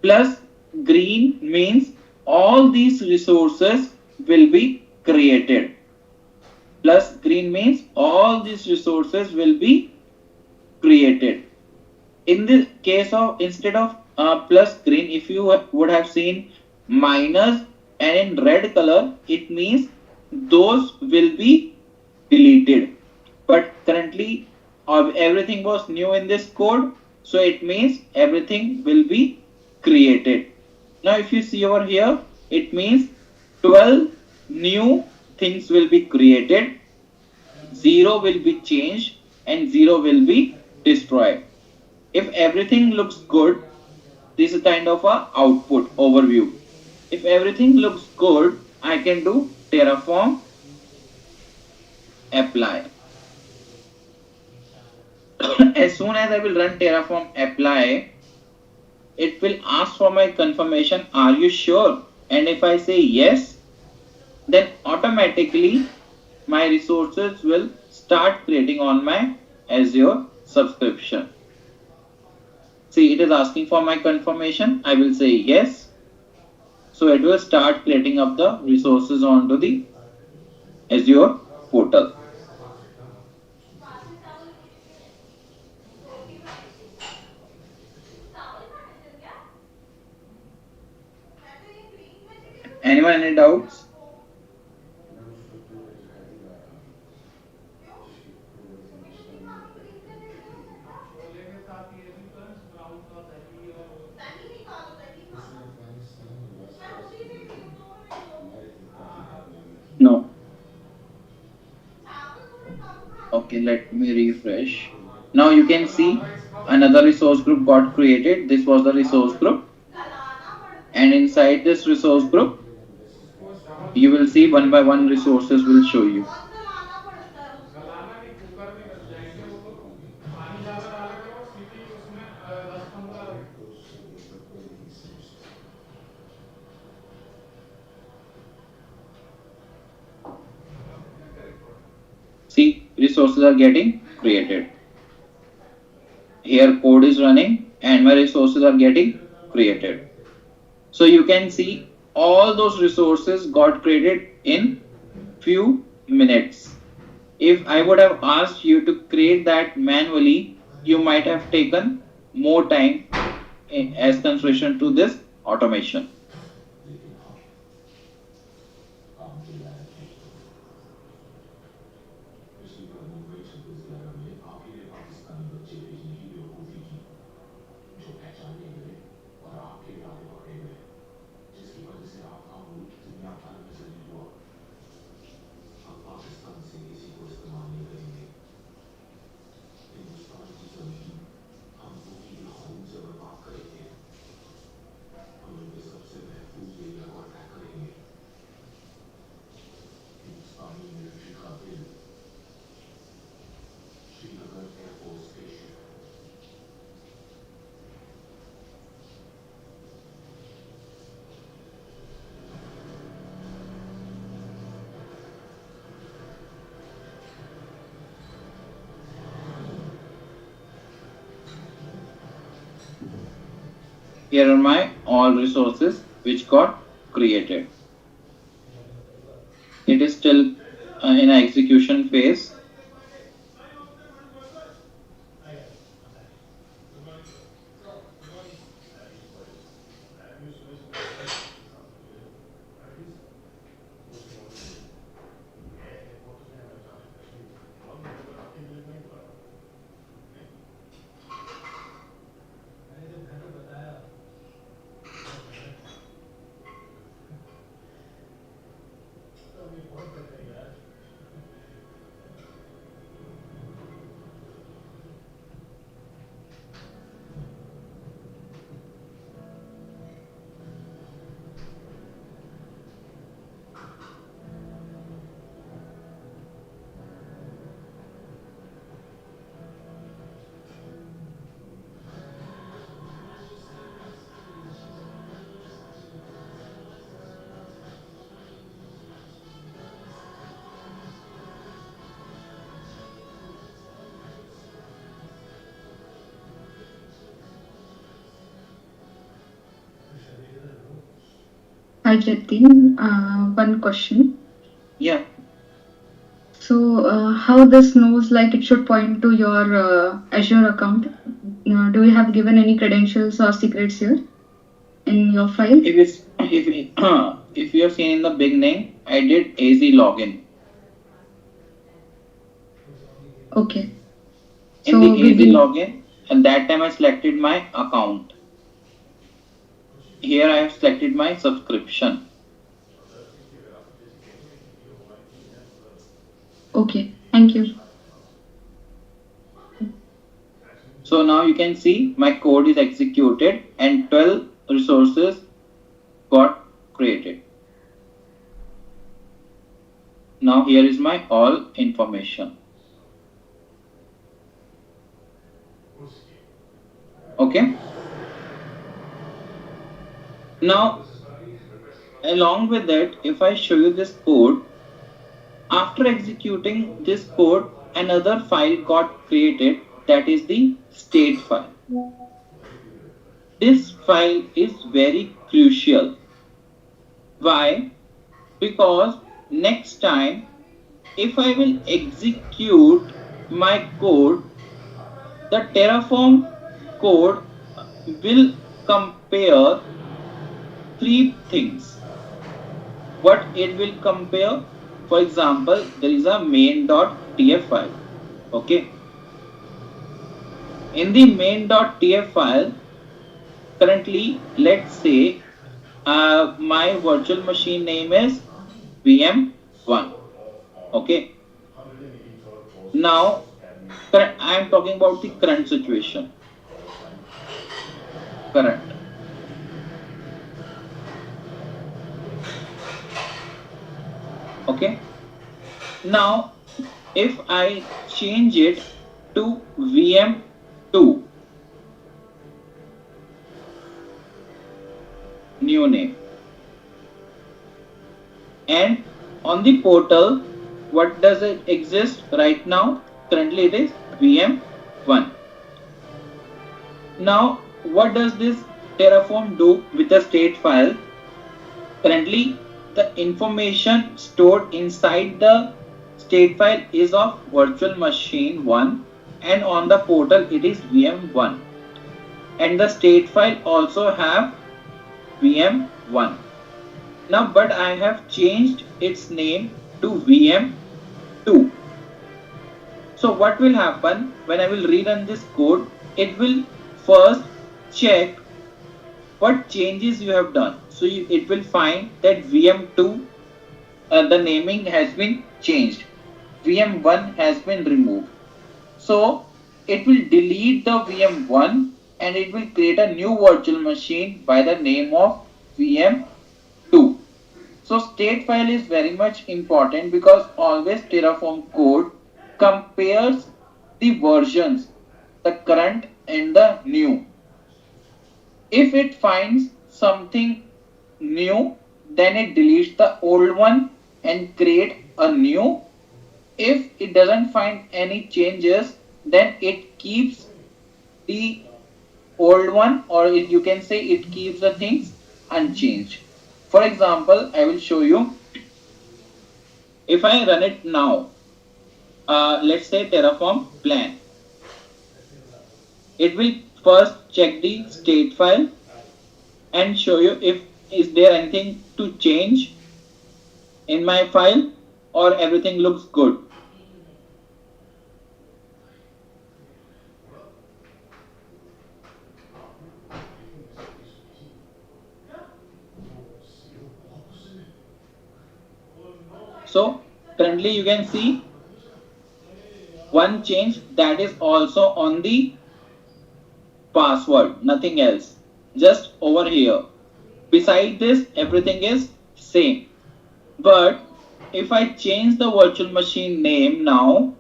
Plus green means all these resources will be created. Plus green means all these resources will be created. In the case of, instead of plus green, if you would have seen minus and in red color, it means those will be deleted. But currently everything was new in this code, so it means everything will be created. Now if you see over here, it means 12 new things will be created, 0 will be changed, and 0 will be destroyed. If everything looks good, this is kind of a output overview. If everything looks good, I can do Terraform apply. As soon as I will run Terraform apply, it will ask for my confirmation, are you sure? And if I say yes, then automatically my resources will start creating on my Azure subscription. See, it is asking for my confirmation. I will say yes. So it will start creating up the resources onto the Azure portal. Anyone any doubts? No. Okay, let me refresh. Now you can see another resource group got created. This was the resource group. And inside this resource group, you will see one by one resources will show you. See, resources are getting created. Here code is running and my resources are getting created. So you can see all those resources got created in few minutes. If I would have asked you to create that manually, you might have taken more time as consideration to this automation. Here are my all resources which got created. It is still in execution phase. Hi, Jatin. One question. Yeah. So, how this knows like it should point to your Azure account? Do you have given any credentials or secrets here in your file? If you have seen in the beginning, I did AZ login. Okay. In So the AZ we login, and that time I selected my account. Here I have selected my subscription. Okay. Thank you. So now you can see my code is executed and 12 resources got created. Now here is my all information. Okay. Now, along with that, if I show you this code, after executing this code, another file got created, that is the state file. This file is very crucial. Why? Because next time, if I will execute my code, the Terraform code will compare three things. What it will compare? For example, there is a main.tf file. Okay. In the main.tf file, currently, let's say my virtual machine name is VM1. Okay. Now, I am talking about the current situation. Current. Okay. Now, if I change it to VM2, new name, and on the portal, what does it exist right now? Currently, it is VM1. Now, what does this Terraform do with the state file? Currently, the information stored inside the state file is of virtual machine 1, and on the portal it is VM1. And the state file also have VM1. Now, but I have changed its name to VM2. So what will happen when I will rerun this code? It will first check what changes you have done. So it will find that VM2, the naming has been changed. VM1 has been removed. So it will delete the VM1 and it will create a new virtual machine by the name of VM2. So state file is very much important because always Terraform code compares the versions, the current and the new. If it finds something new, then it deletes the old one and create a new. If it doesn't find any changes, then it keeps the old one, or you can say it keeps the things unchanged. For example, I will show you. If I run it now, let's say Terraform plan, it will first check the state file and show you if is there anything to change in my file or everything looks good. So currently you can see one change that is also on the password, nothing else, just over here. Beside this, everything is same. But if I change the virtual machine name now,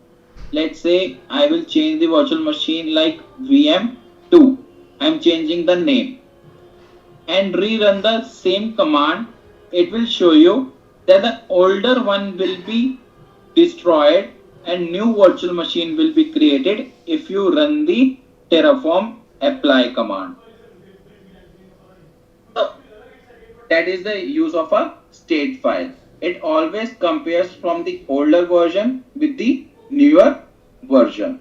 let's say I will change the virtual machine like VM2. I'm changing the name and rerun the same command. It will show you that the older one will be destroyed and new virtual machine will be created if you run the Terraform apply command. So that is the use of a state file. It always compares from the older version with the newer version.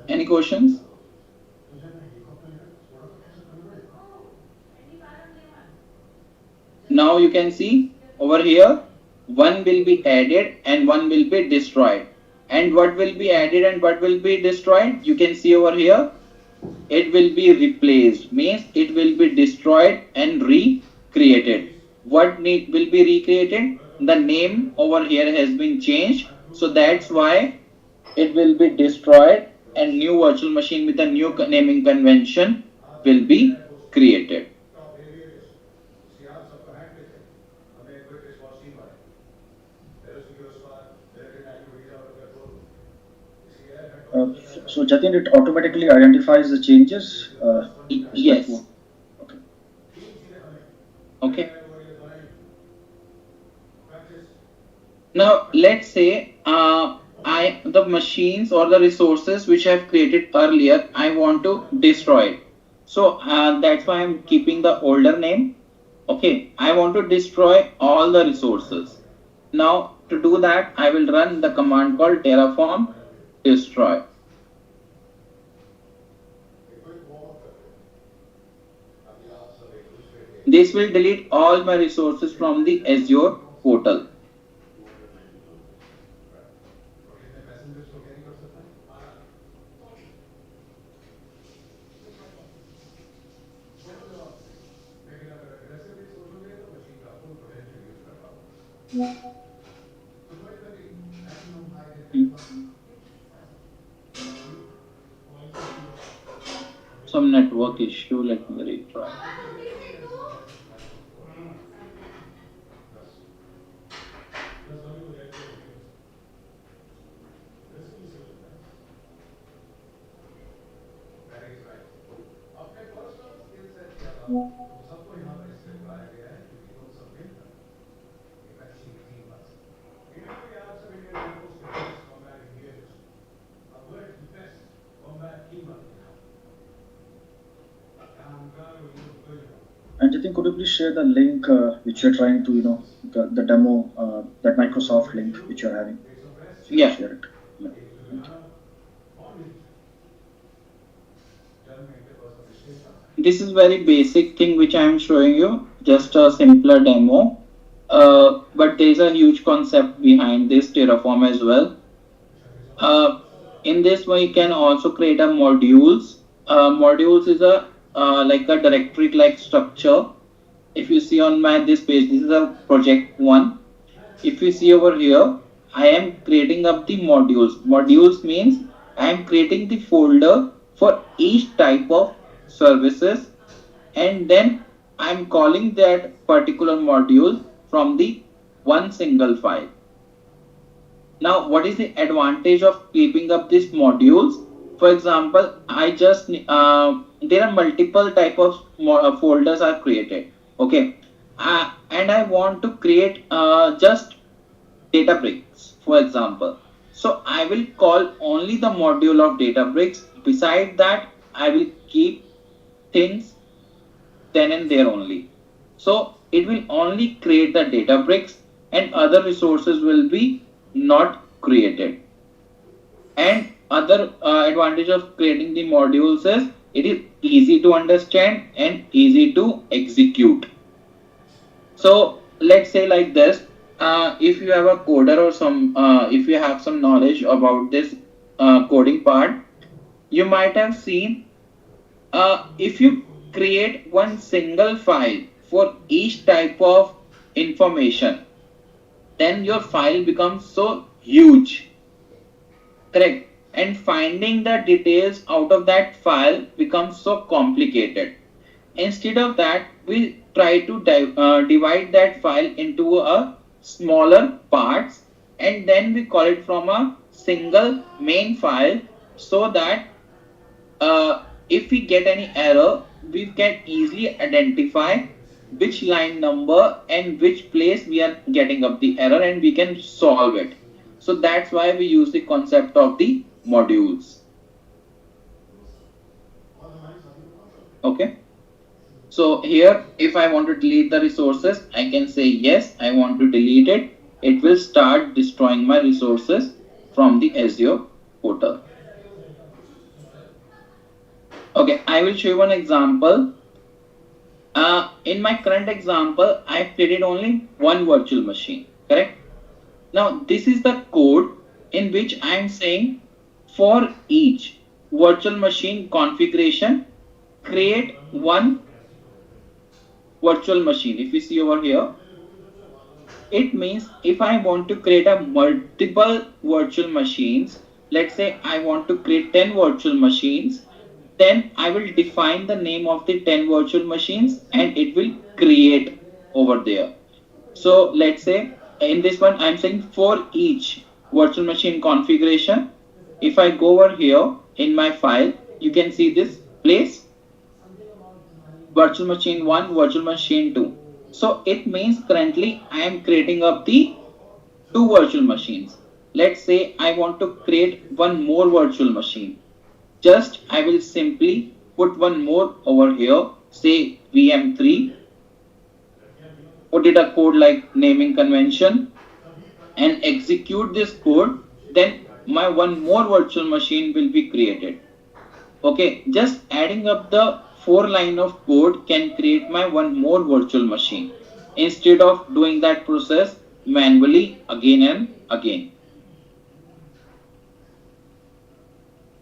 Any questions? Now you can see over here, one will be added and one will be destroyed. And what will be added and what will be destroyed? You can see over here, it will be replaced, means it will be destroyed and recreated. What will be recreated? The name over here has been changed, so that's why it will be destroyed and new virtual machine with a new naming convention will be created. So Jatin, it automatically identifies the changes. Is that Yes. what? Okay. Okay. Now let's say I the machines or the resources which I have created earlier, I want to destroy it. So that's why I'm keeping the older name. Okay, I want to destroy all the resources. Now to do that, I will run the command called terraform destroy. This will delete all my resources from the Azure portal. Some network issue, let me retry. And Jatin, could you please share the link which you're trying to, the demo, that Microsoft link which you're having? If you could Yeah. share it. Yeah. Thank you. This is very basic thing which I am showing you, just a simpler demo. But there is a huge concept behind this Terraform as well. In this way, you can also create a modules. Modules is a like a directory like structure. If you see on my this page, this is a project one. If you see over here, I am creating up the modules. Modules means I am creating the folder for each type of services, and then I'm calling that particular module from the one single file. Now, what is the advantage of keeping up these modules? For example, there are multiple type of folders are created. Okay, and I want to create just Databricks, for example. So I will call only the module of Databricks. Beside that, I will keep things then and there only. So it will only create the Databricks and other resources will be not created. And other advantage of creating the modules is it is easy to understand and easy to execute. So let's say like this, if you have a coder or if you have some knowledge about this coding part, you might have seen if you create one single file for each type of information, then your file becomes so huge, correct? And finding the details out of that file becomes so complicated. Instead of that, we try to divide that file into a smaller parts, and then we call it from a single main file, so that if we get any error, we can easily identify which line number and which place we are getting up the error, and we can solve it. So that's why we use the concept of the modules. Okay. So here, if I want to delete the resources, I can say yes, I want to delete it. It will start destroying my resources from the Azure portal. Okay, I will show you one example. In my current example, I have created only one virtual machine, correct? Now, this is the code in which I am saying for each virtual machine configuration, create one virtual machine. If you see over here, it means if I want to create a multiple virtual machines, let's say I want to create 10 virtual machines, then I will define the name of the 10 virtual machines and it will create over there. So let's say in this one, I'm saying for each virtual machine configuration, if I go over here, in my file, you can see this place virtual machine 1, virtual machine 2. So it means currently I am creating up the two virtual machines. Let's say I want to create one more virtual machine. Just I will simply put one more over here, say VM3, put it a code like naming convention and execute this code, then my one more virtual machine will be created. Okay, just adding up the 4 line of code can create my one more virtual machine instead of doing that process manually again and again.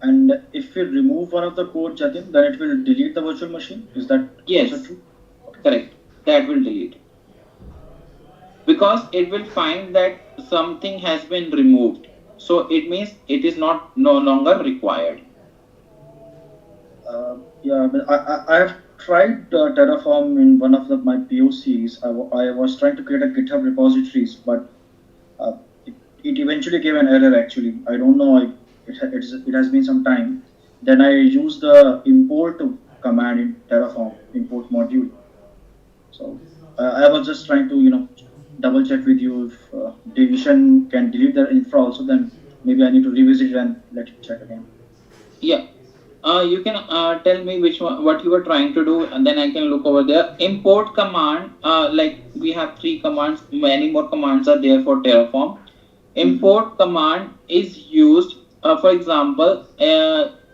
And if we remove one of the code, Jatin, then it will delete the virtual machine. Is that Yes, also true? correct. That will delete because it will find that something has been removed. So it means it is not no longer required. Yeah, but I have tried Terraform in one of my POCs. I was trying to create a GitHub repositories, but uh, it eventually gave an error actually. I don't know. It has been some time. Then I used the import command in Terraform, import module. So I was just trying to, double check with you if division can delete the infra also, then maybe I need to revisit it and let it check again. Yeah. You can tell me which one, what you were trying to do, and then I can look over there. Import command, like we have 3 commands, many more commands are there for Terraform. Import command is used, for example,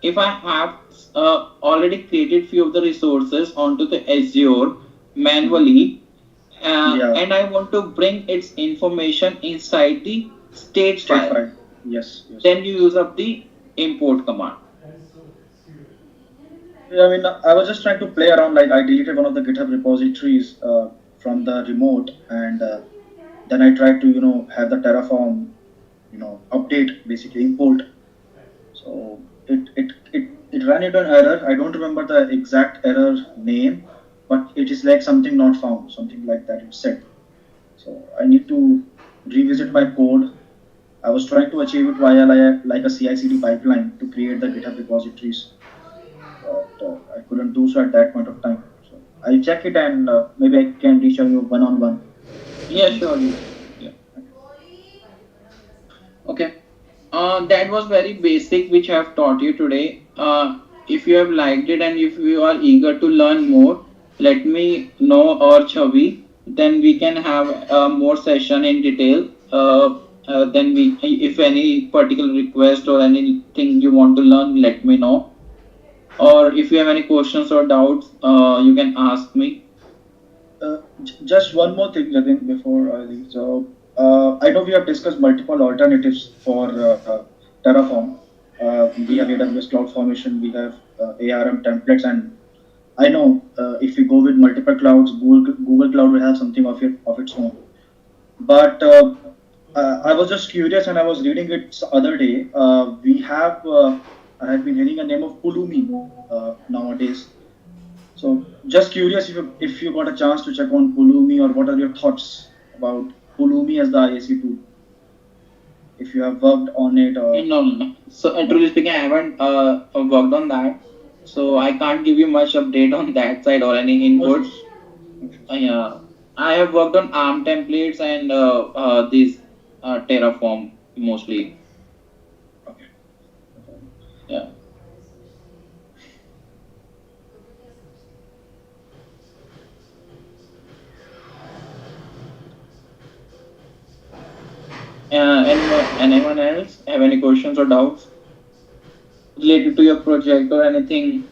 if I have already created few of the resources onto the Azure manually, Yeah, and I want to bring its information inside the state state file, file. Yes, yes. then you use up the import command. Yeah, I mean, I was just trying to play around. Like, I deleted one of the GitHub repositories from the remote, and then I tried to, have the Terraform, update, basically import. So it ran into an error. I don't remember the exact error name, but it is like something not found, something like that. It said. So I need to revisit my code. I was trying to achieve it via like a CI/CD pipeline to create the GitHub repositories, but I couldn't do so at that point of time. So I'll check it and maybe I can reach out you one on one. Yeah, sure. Yeah. Okay. That was very basic, which I have taught you today. If you have liked it and if you are eager to learn more, let me know or Chavi. Then we can have more session in detail. Then we, if any particular request or anything you want to learn, let me know. Or if you have any questions or doubts, you can ask me. Just one more thing, Jatin, before I leave. So I know we have discussed multiple alternatives for Terraform. We have AWS CloudFormation, we have ARM templates, and I know if we go with multiple clouds, Google Cloud will have something of its own. But I was just curious, and I was reading it other day. I have been hearing a name of Pulumi nowadays. So just curious if you got a chance to check on Pulumi, or what are your thoughts about Pulumi as the IAC tool? If you have worked on it or No, no, no. So, no? truly speaking, I haven't worked on that. So, I can't give you much update on that side or any No inputs. issues. No issues. Yeah, I have worked on ARM templates and these Terraform mostly. Okay. No problem. Yeah. Anyone else have any questions or doubts related to your project or anything?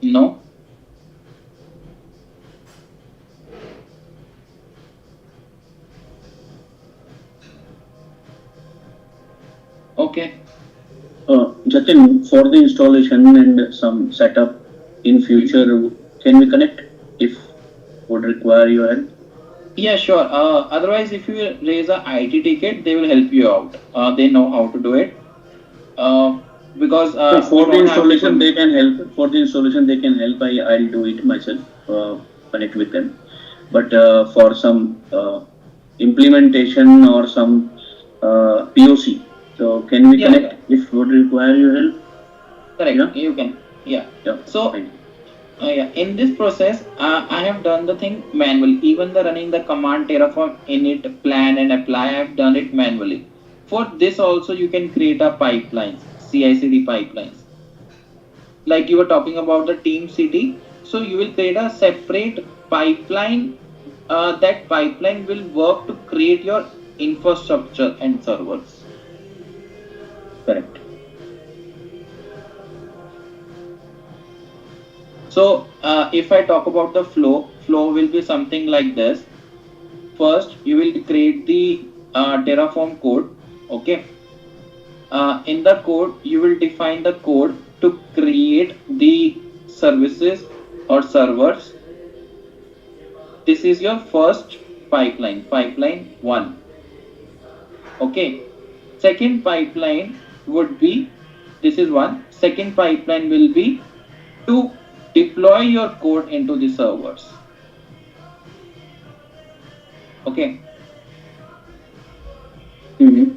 No? Okay. Jatin, for the installation and some setup in future, can we connect if would require your help? Yeah, sure. Otherwise, if you raise a IT ticket, they will help you out. They know how to do it. Uh, because No, we for the don't have the installation they can help. For the installation they can help. I'll do it myself. Connect with them. but for some implementation or some POC. So can we Yeah, connect if would require your help? correct. Yeah, You can. Yeah. yeah, So thank you. yeah, in this process, I have done the thing manually. Even the running the command Terraform init plan and apply, I have done it manually. For this also, you can create a pipelines, CI/CD pipelines. Like you were talking about the team CD, so you will create a separate pipeline. That pipeline will work to create your infrastructure and servers. Correct. So if I talk about the flow will be something like this. First, you will create the Terraform code. Okay. In the code, you will define the code to create the services or servers. This is your first pipeline 1. Okay. Second pipeline would be, this is one. Second pipeline will be to deploy your code into the servers. Okay. Mm-hmm.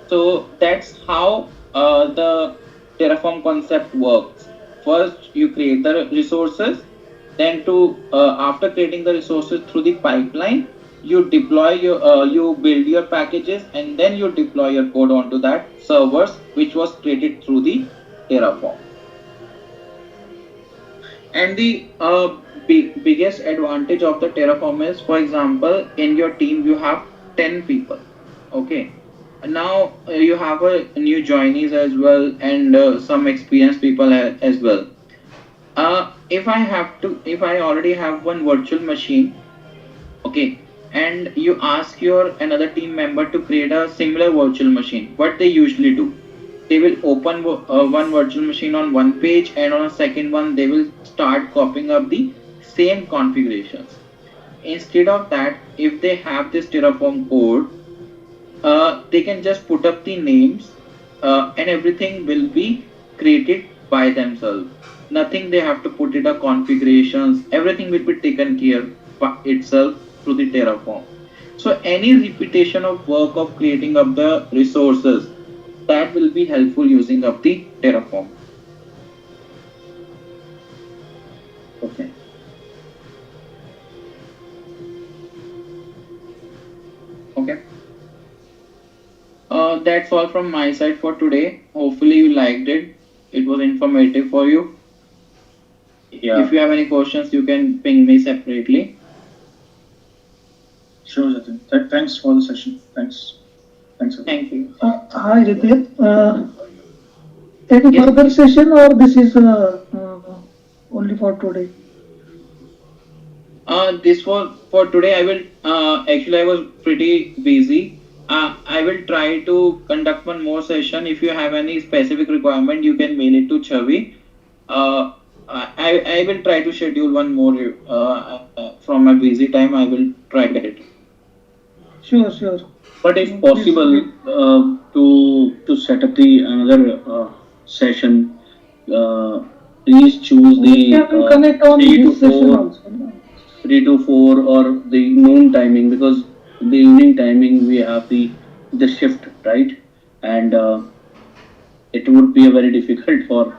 So that's how the Terraform concept works. First, you create the resources. Then, to after creating the resources through the pipeline, you deploy you build your packages, and then you deploy your code onto that servers, which was created through the Terraform. And the biggest advantage of the Terraform is, for example, in your team you have 10 people. Okay. Now you have a new joinees as well, and some experienced people as well. If I already have one virtual machine, okay, and you ask your another team member to create a similar virtual machine, what they usually do, they will open one virtual machine on one page, and on a second one they will start copying up the same configurations. Instead of that, if they have this Terraform code, they can just put up the names, and everything will be created by themselves. Nothing they have to put it a configurations. Everything will be taken care by itself through the Terraform. So any repetition of work of creating up the resources, that will be helpful using up the Terraform. Okay. Okay. That's all from my side for today. Hopefully you liked it. It was informative for you. Yeah. If you have any questions, you can ping me separately. Sure, Jatin. Thanks for the session. Thanks. Thanks. Jatin. Thank you. Hi, Ritik. Any Yes. further session or this is only for today? This was for today. I will actually I was pretty busy. I will try to conduct one more session. If you have any specific requirement, you can mail it to Chavi. I will try to schedule one more from my busy time. I will try to get it. Sure, sure. But if Please, possible, to set up the another session, please choose we the can connect on 3 to this session 4, also. No? 3 to 4 or the noon timing, because the evening timing we have the shift, right? And it would be a very difficult for,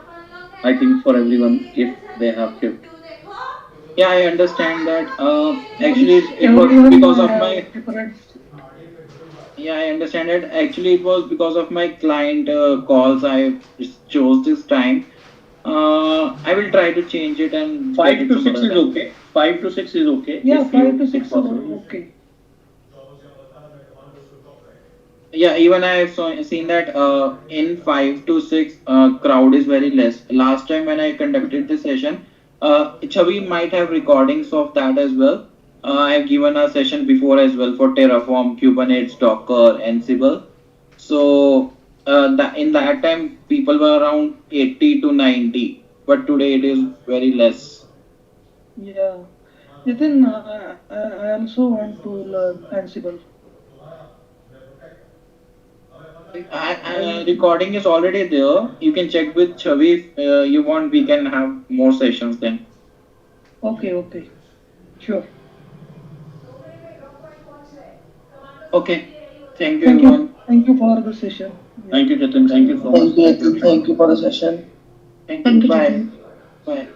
I think, for everyone if they have shift. Yeah, I understand that. Actually, Means it was everyone because of have my. different. Yeah, I understand it. Actually, it was because of my client calls. I chose this time. I will try to change it and get 5 it to some 6 other is time. okay. 5 to 6 is okay Yeah, if 5 you to if 6 possible. okay. Yeah, even I have seen that in 5 to 6, crowd is very less. Last time when I conducted this session, Chavi might have recordings of that as well. I have given a session before as well for Terraform, Kubernetes, Docker, Ansible. So that in that time people were around 80 to 90, but today it is very less. Yeah. Nitin, I also want to learn Ansible. I Recording is already there. You can check with Chavi if you want. We can have more sessions then. okay, okay. Sure. Okay. Thank you, Thank you. everyone. Thank you for the session. Yeah. Thank you, Chetan. Thank you so much. Thank you, Thank you, Atul. everyone. Thank you for the session. Thank you. Thank you, Bye. Chetan. Bye.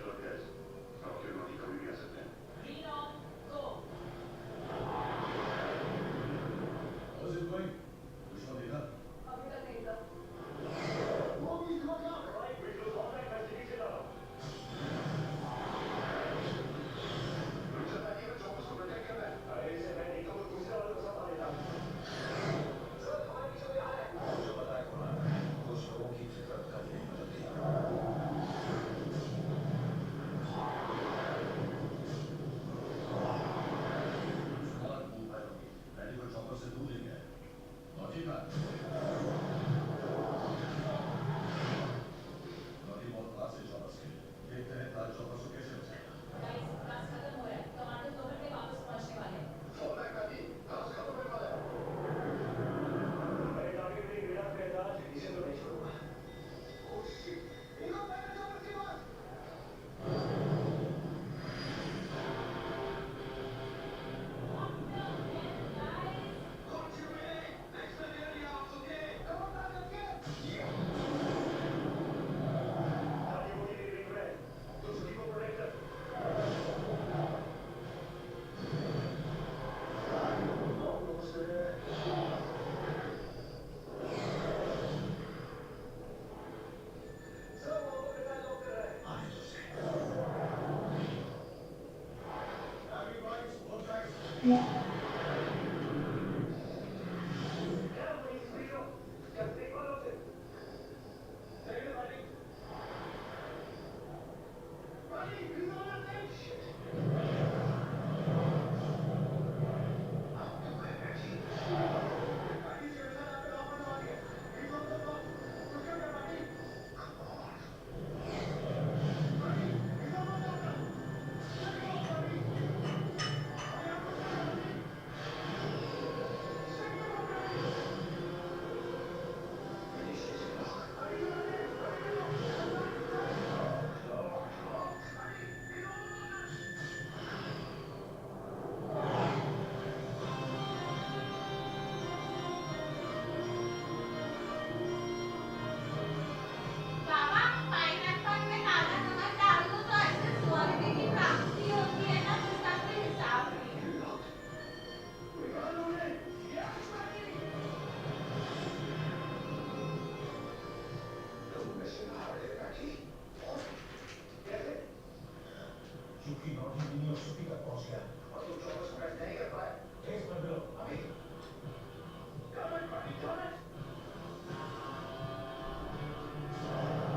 Baba pineapple में काला नमक डाल दो तो ऐसे स्वर्ग की प्राप्ति होती है ना जिसका कोई हिसाब नहीं है।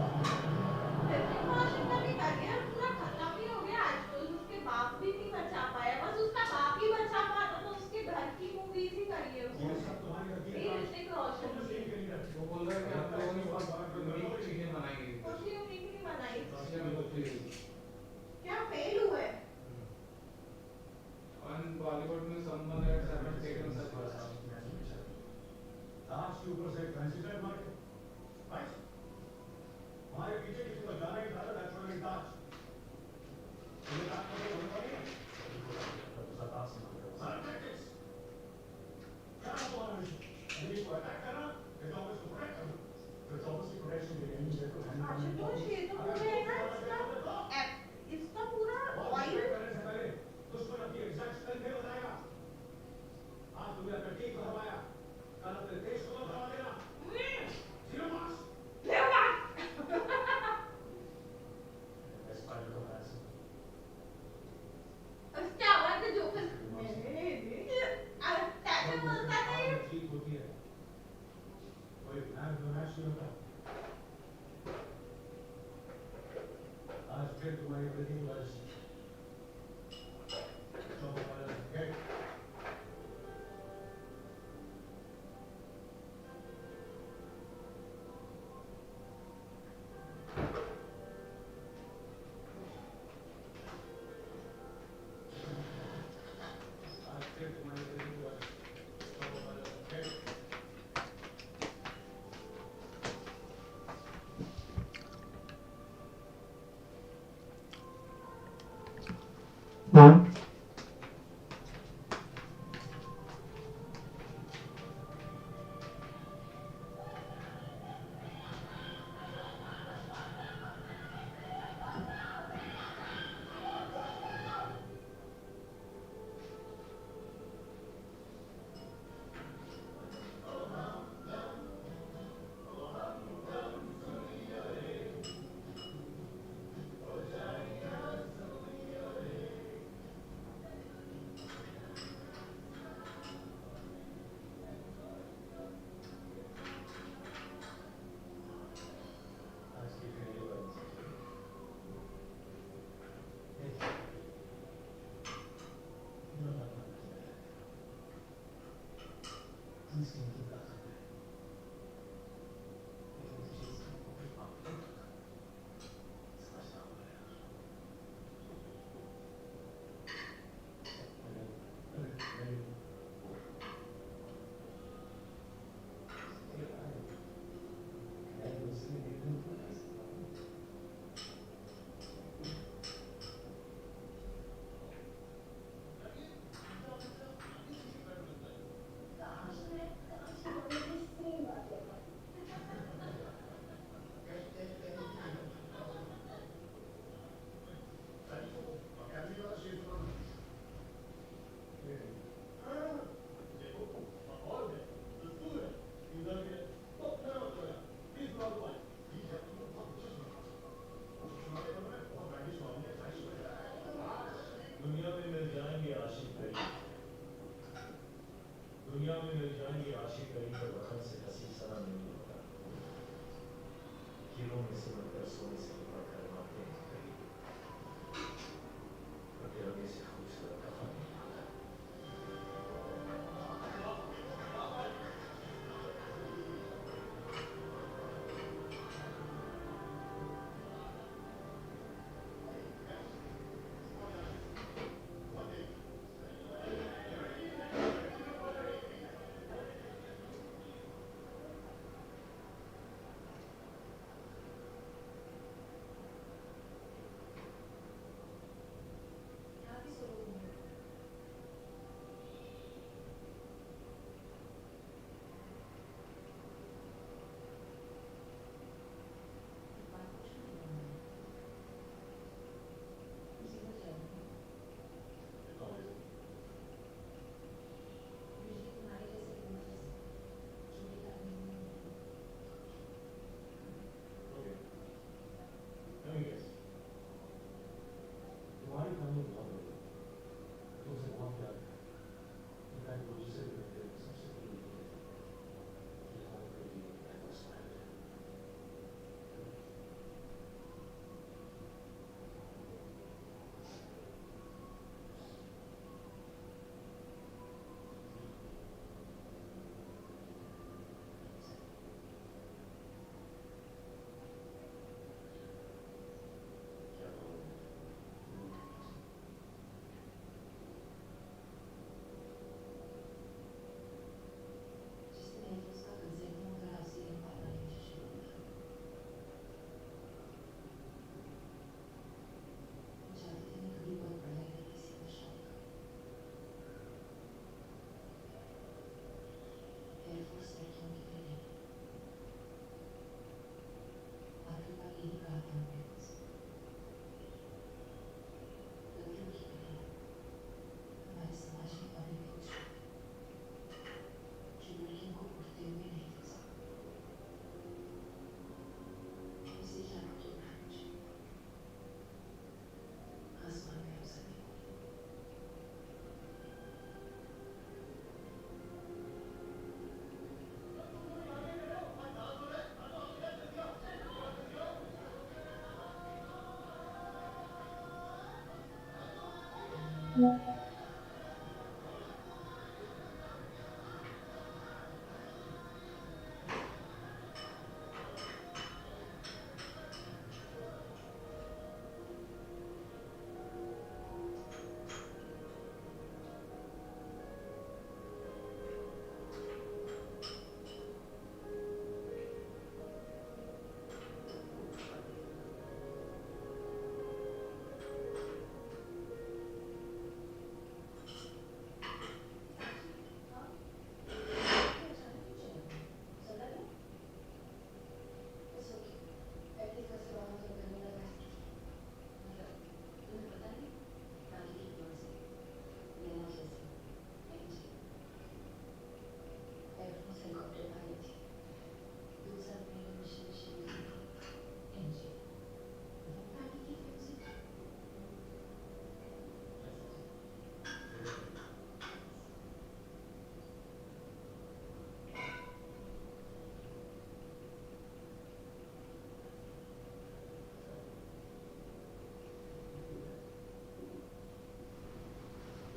ऋतिक रोशन का भी करियर पूरा खत्म ही हो गया आजकल। उसके बाप भी नहीं बचा पाया, बस उसका बाप ही बचा पाता तो उसके घर की मूवीज ही करी है उसने। ये ऋतिक रोशन की वो बोल रहा है कि हम लोगों ने बहुत यूनिक चीजें बनाई है। कुछ यूनिक नहीं बनाई। रशिया में तो फेल हुई। क्या फेल हुए? On Bollywood में someone had haven't taken such work. ताज के ऊपर से एक फैंसी ड्राइव मार के राइट हमारे पीछे किसी को जाना ही था दैट्स व्हाई ताज तुम्हें ताज को होने वाली है ताज से सारा टैक्टिक्स क्या है तुम्हारा मिशन एनिमी को अटैक करना या ऑफिस को प्रोटेक्ट करना इट्स ऑब्वियसली प्रोटेक्शन के एनिमी को हैंडल आशुतोष ये तो पूरा है ना इसका पूरा ऑयल करने से पहले दुश्मन अपनी एग्जैक्ट स्ट्रेंथ नहीं बताएगा आज तुमने अपना टीम को हराया कल अपने देश को हरा देना जीरो मार्क्स उसकी आवाज में जो कुछ कैसे बोलता था ये? जीत होती है कोई मैच तो मैच नहीं होता आज फिर तुम्हारी everything was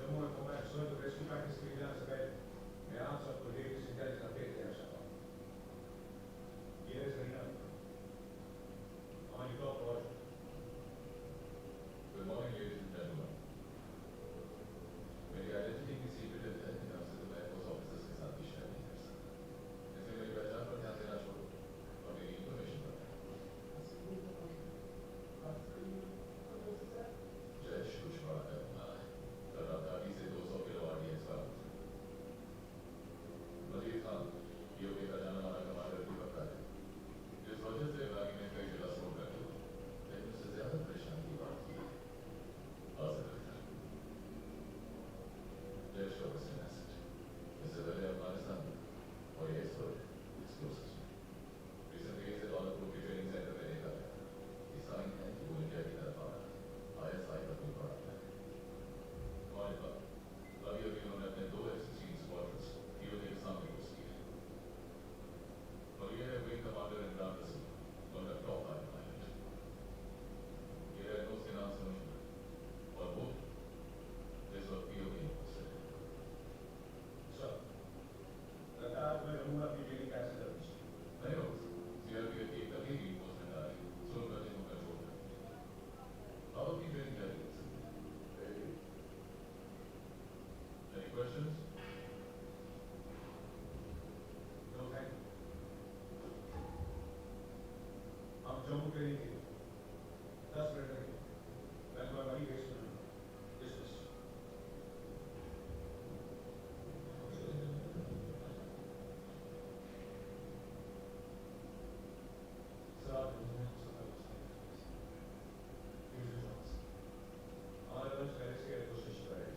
The moment come back, so the rescue package is being activated. मैं आप सबको लेटेस्ट इंटेलिजेंस अपडेट देना चाहता हूँ. ये है सही ना? हमारी top priority. Good morning, ladies and gentlemen. मेरी आइडेंटिटी की सीक्रेट है, मैं आपसे तो एयरफोर्स ऑफिसर्स के साथ भी शेयर नहीं कर सकता. इसलिए मेरी पहचान पर ध्यान देना छोड़ो और मेरी इंफॉर्मेशन पर ध्यान दो. जैश कुछ बड़ा करना है. तरातारी से 200 किलो ऑडियंस का मजीद खान यूके का जाना माना कमांडर भी पक्का है. जिस वजह से इलाके में कई जगह स्लो कर लो, लेकिन उससे ज्यादा परेशानी की बात की है असफलता. जैश का वेस्टर्न एसेट इससे पहले अफगानिस्तान में और ये एक्सप्लोसिव्स में रिसेंटली इसे दौलतपुर के ट्रेनिंग सेंटर में देखा गया. ये साइन है कि वो इंडिया की तरफ आ रहा है. ISI का कोई बड़ा प्लान. हमारे पास अभी अभी उन्होंने अपने 2 F-16 स्क्वाड्रन्स यूके के सामने घुस किए और ये है विंग कमांडर इमरान रसूल, उनका टॉप पायलट. ये एयरफोर्स के नाम से मशहूर है और वो इस वक्त पीओके में पोस्टेड है. सर, लगता है आपको नमूना की ट्रेनिंग कैसे करनी चाहिए? नहीं हो सीआरपीएफ की एक तकनीकी रिपोर्टमेंट आ रही है, सुन कर को कंट्रोल कर. अब अपनी ट्रेनिंग जारी रख सकते हैं. Any questions? No, thank you. हम जम्मू ट्रेनिंग के 10 मिनट लगेंगे. मैं तुम्हारा वही वेस्ट करूँगा. Dismiss. सर आप हमारे पास पेरिस के एयरपोर्ट स्टेशन पर है.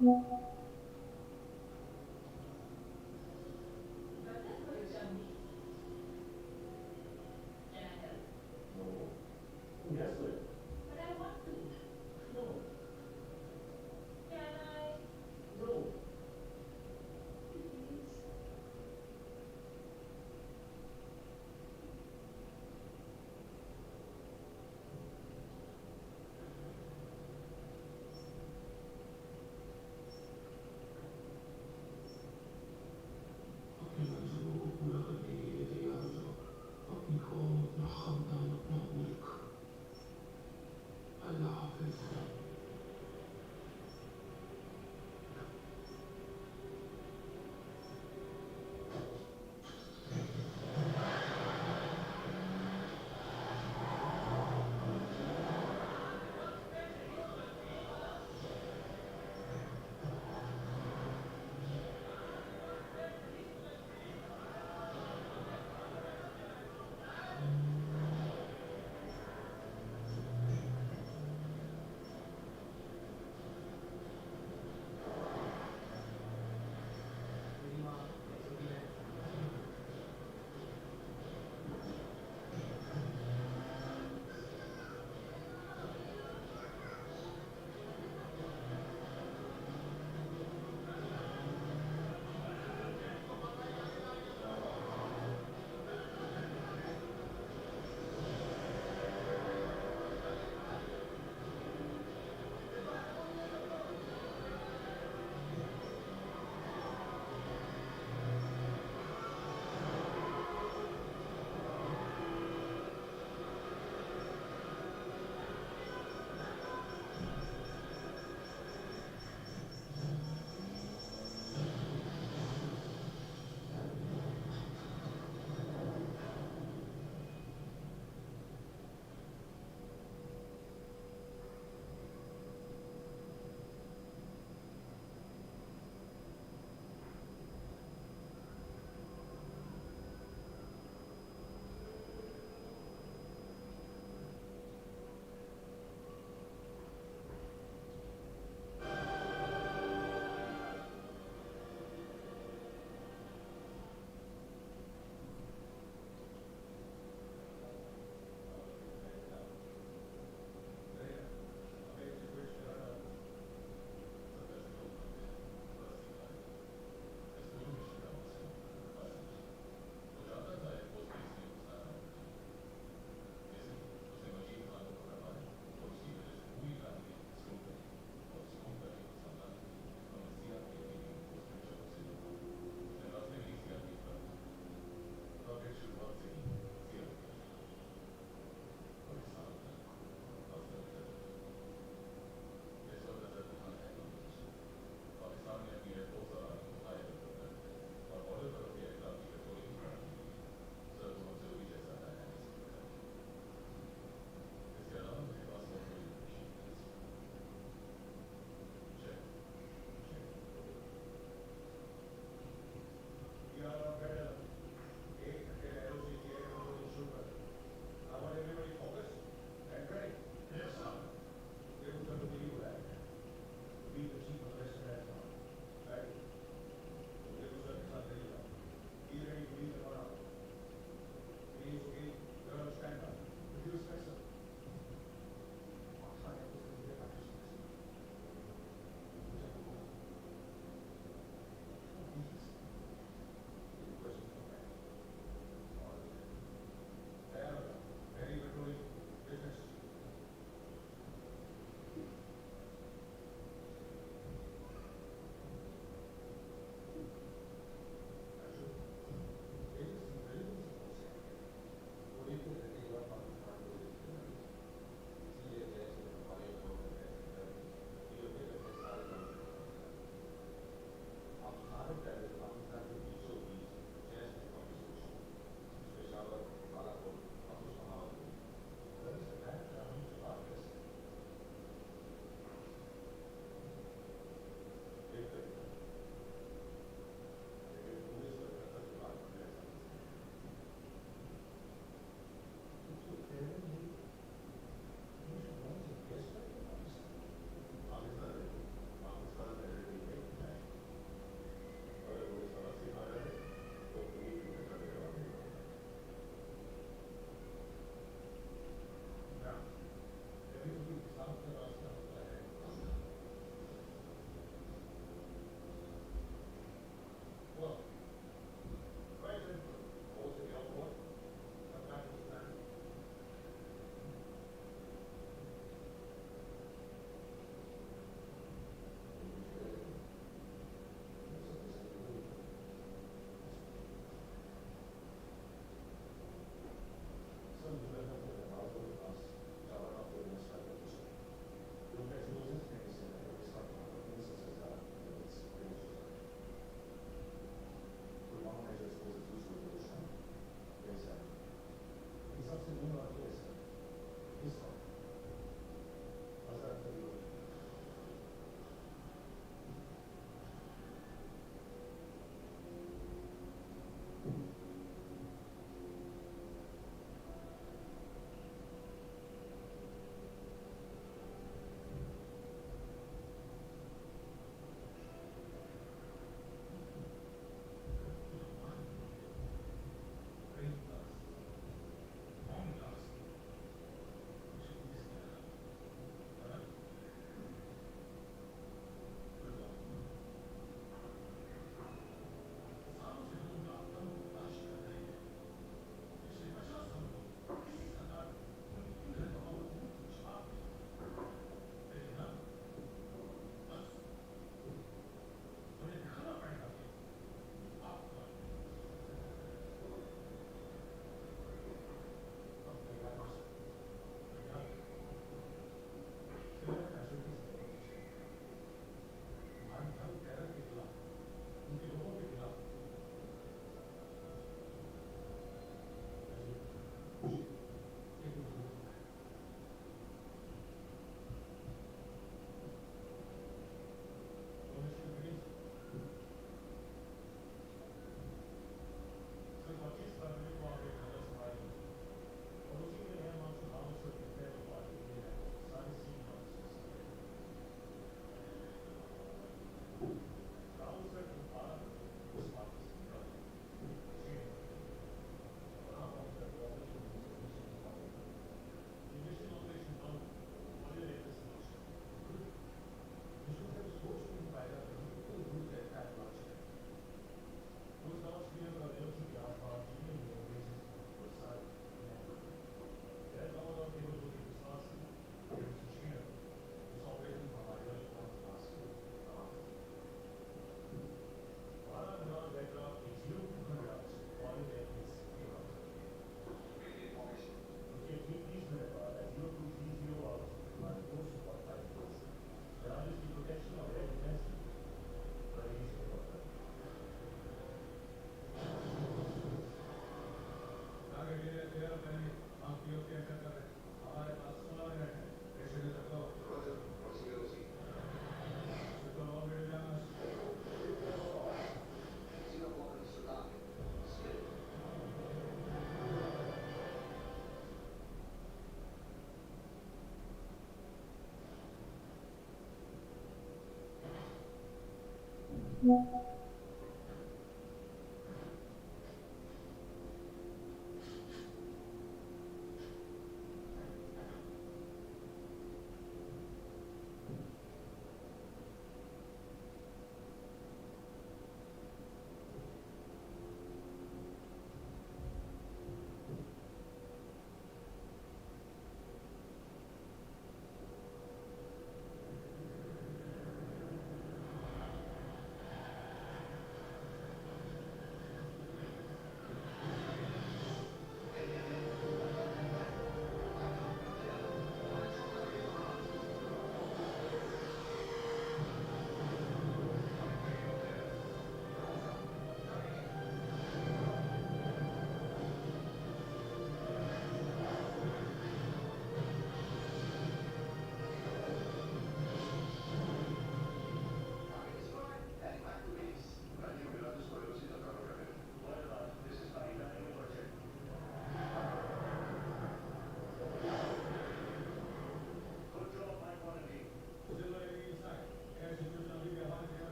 Gagan, will you tell me? Can I help? No. Yes, sir. But I want to. No. Can I? No. Please.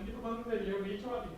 की तो बंद है, ये बीच वाली।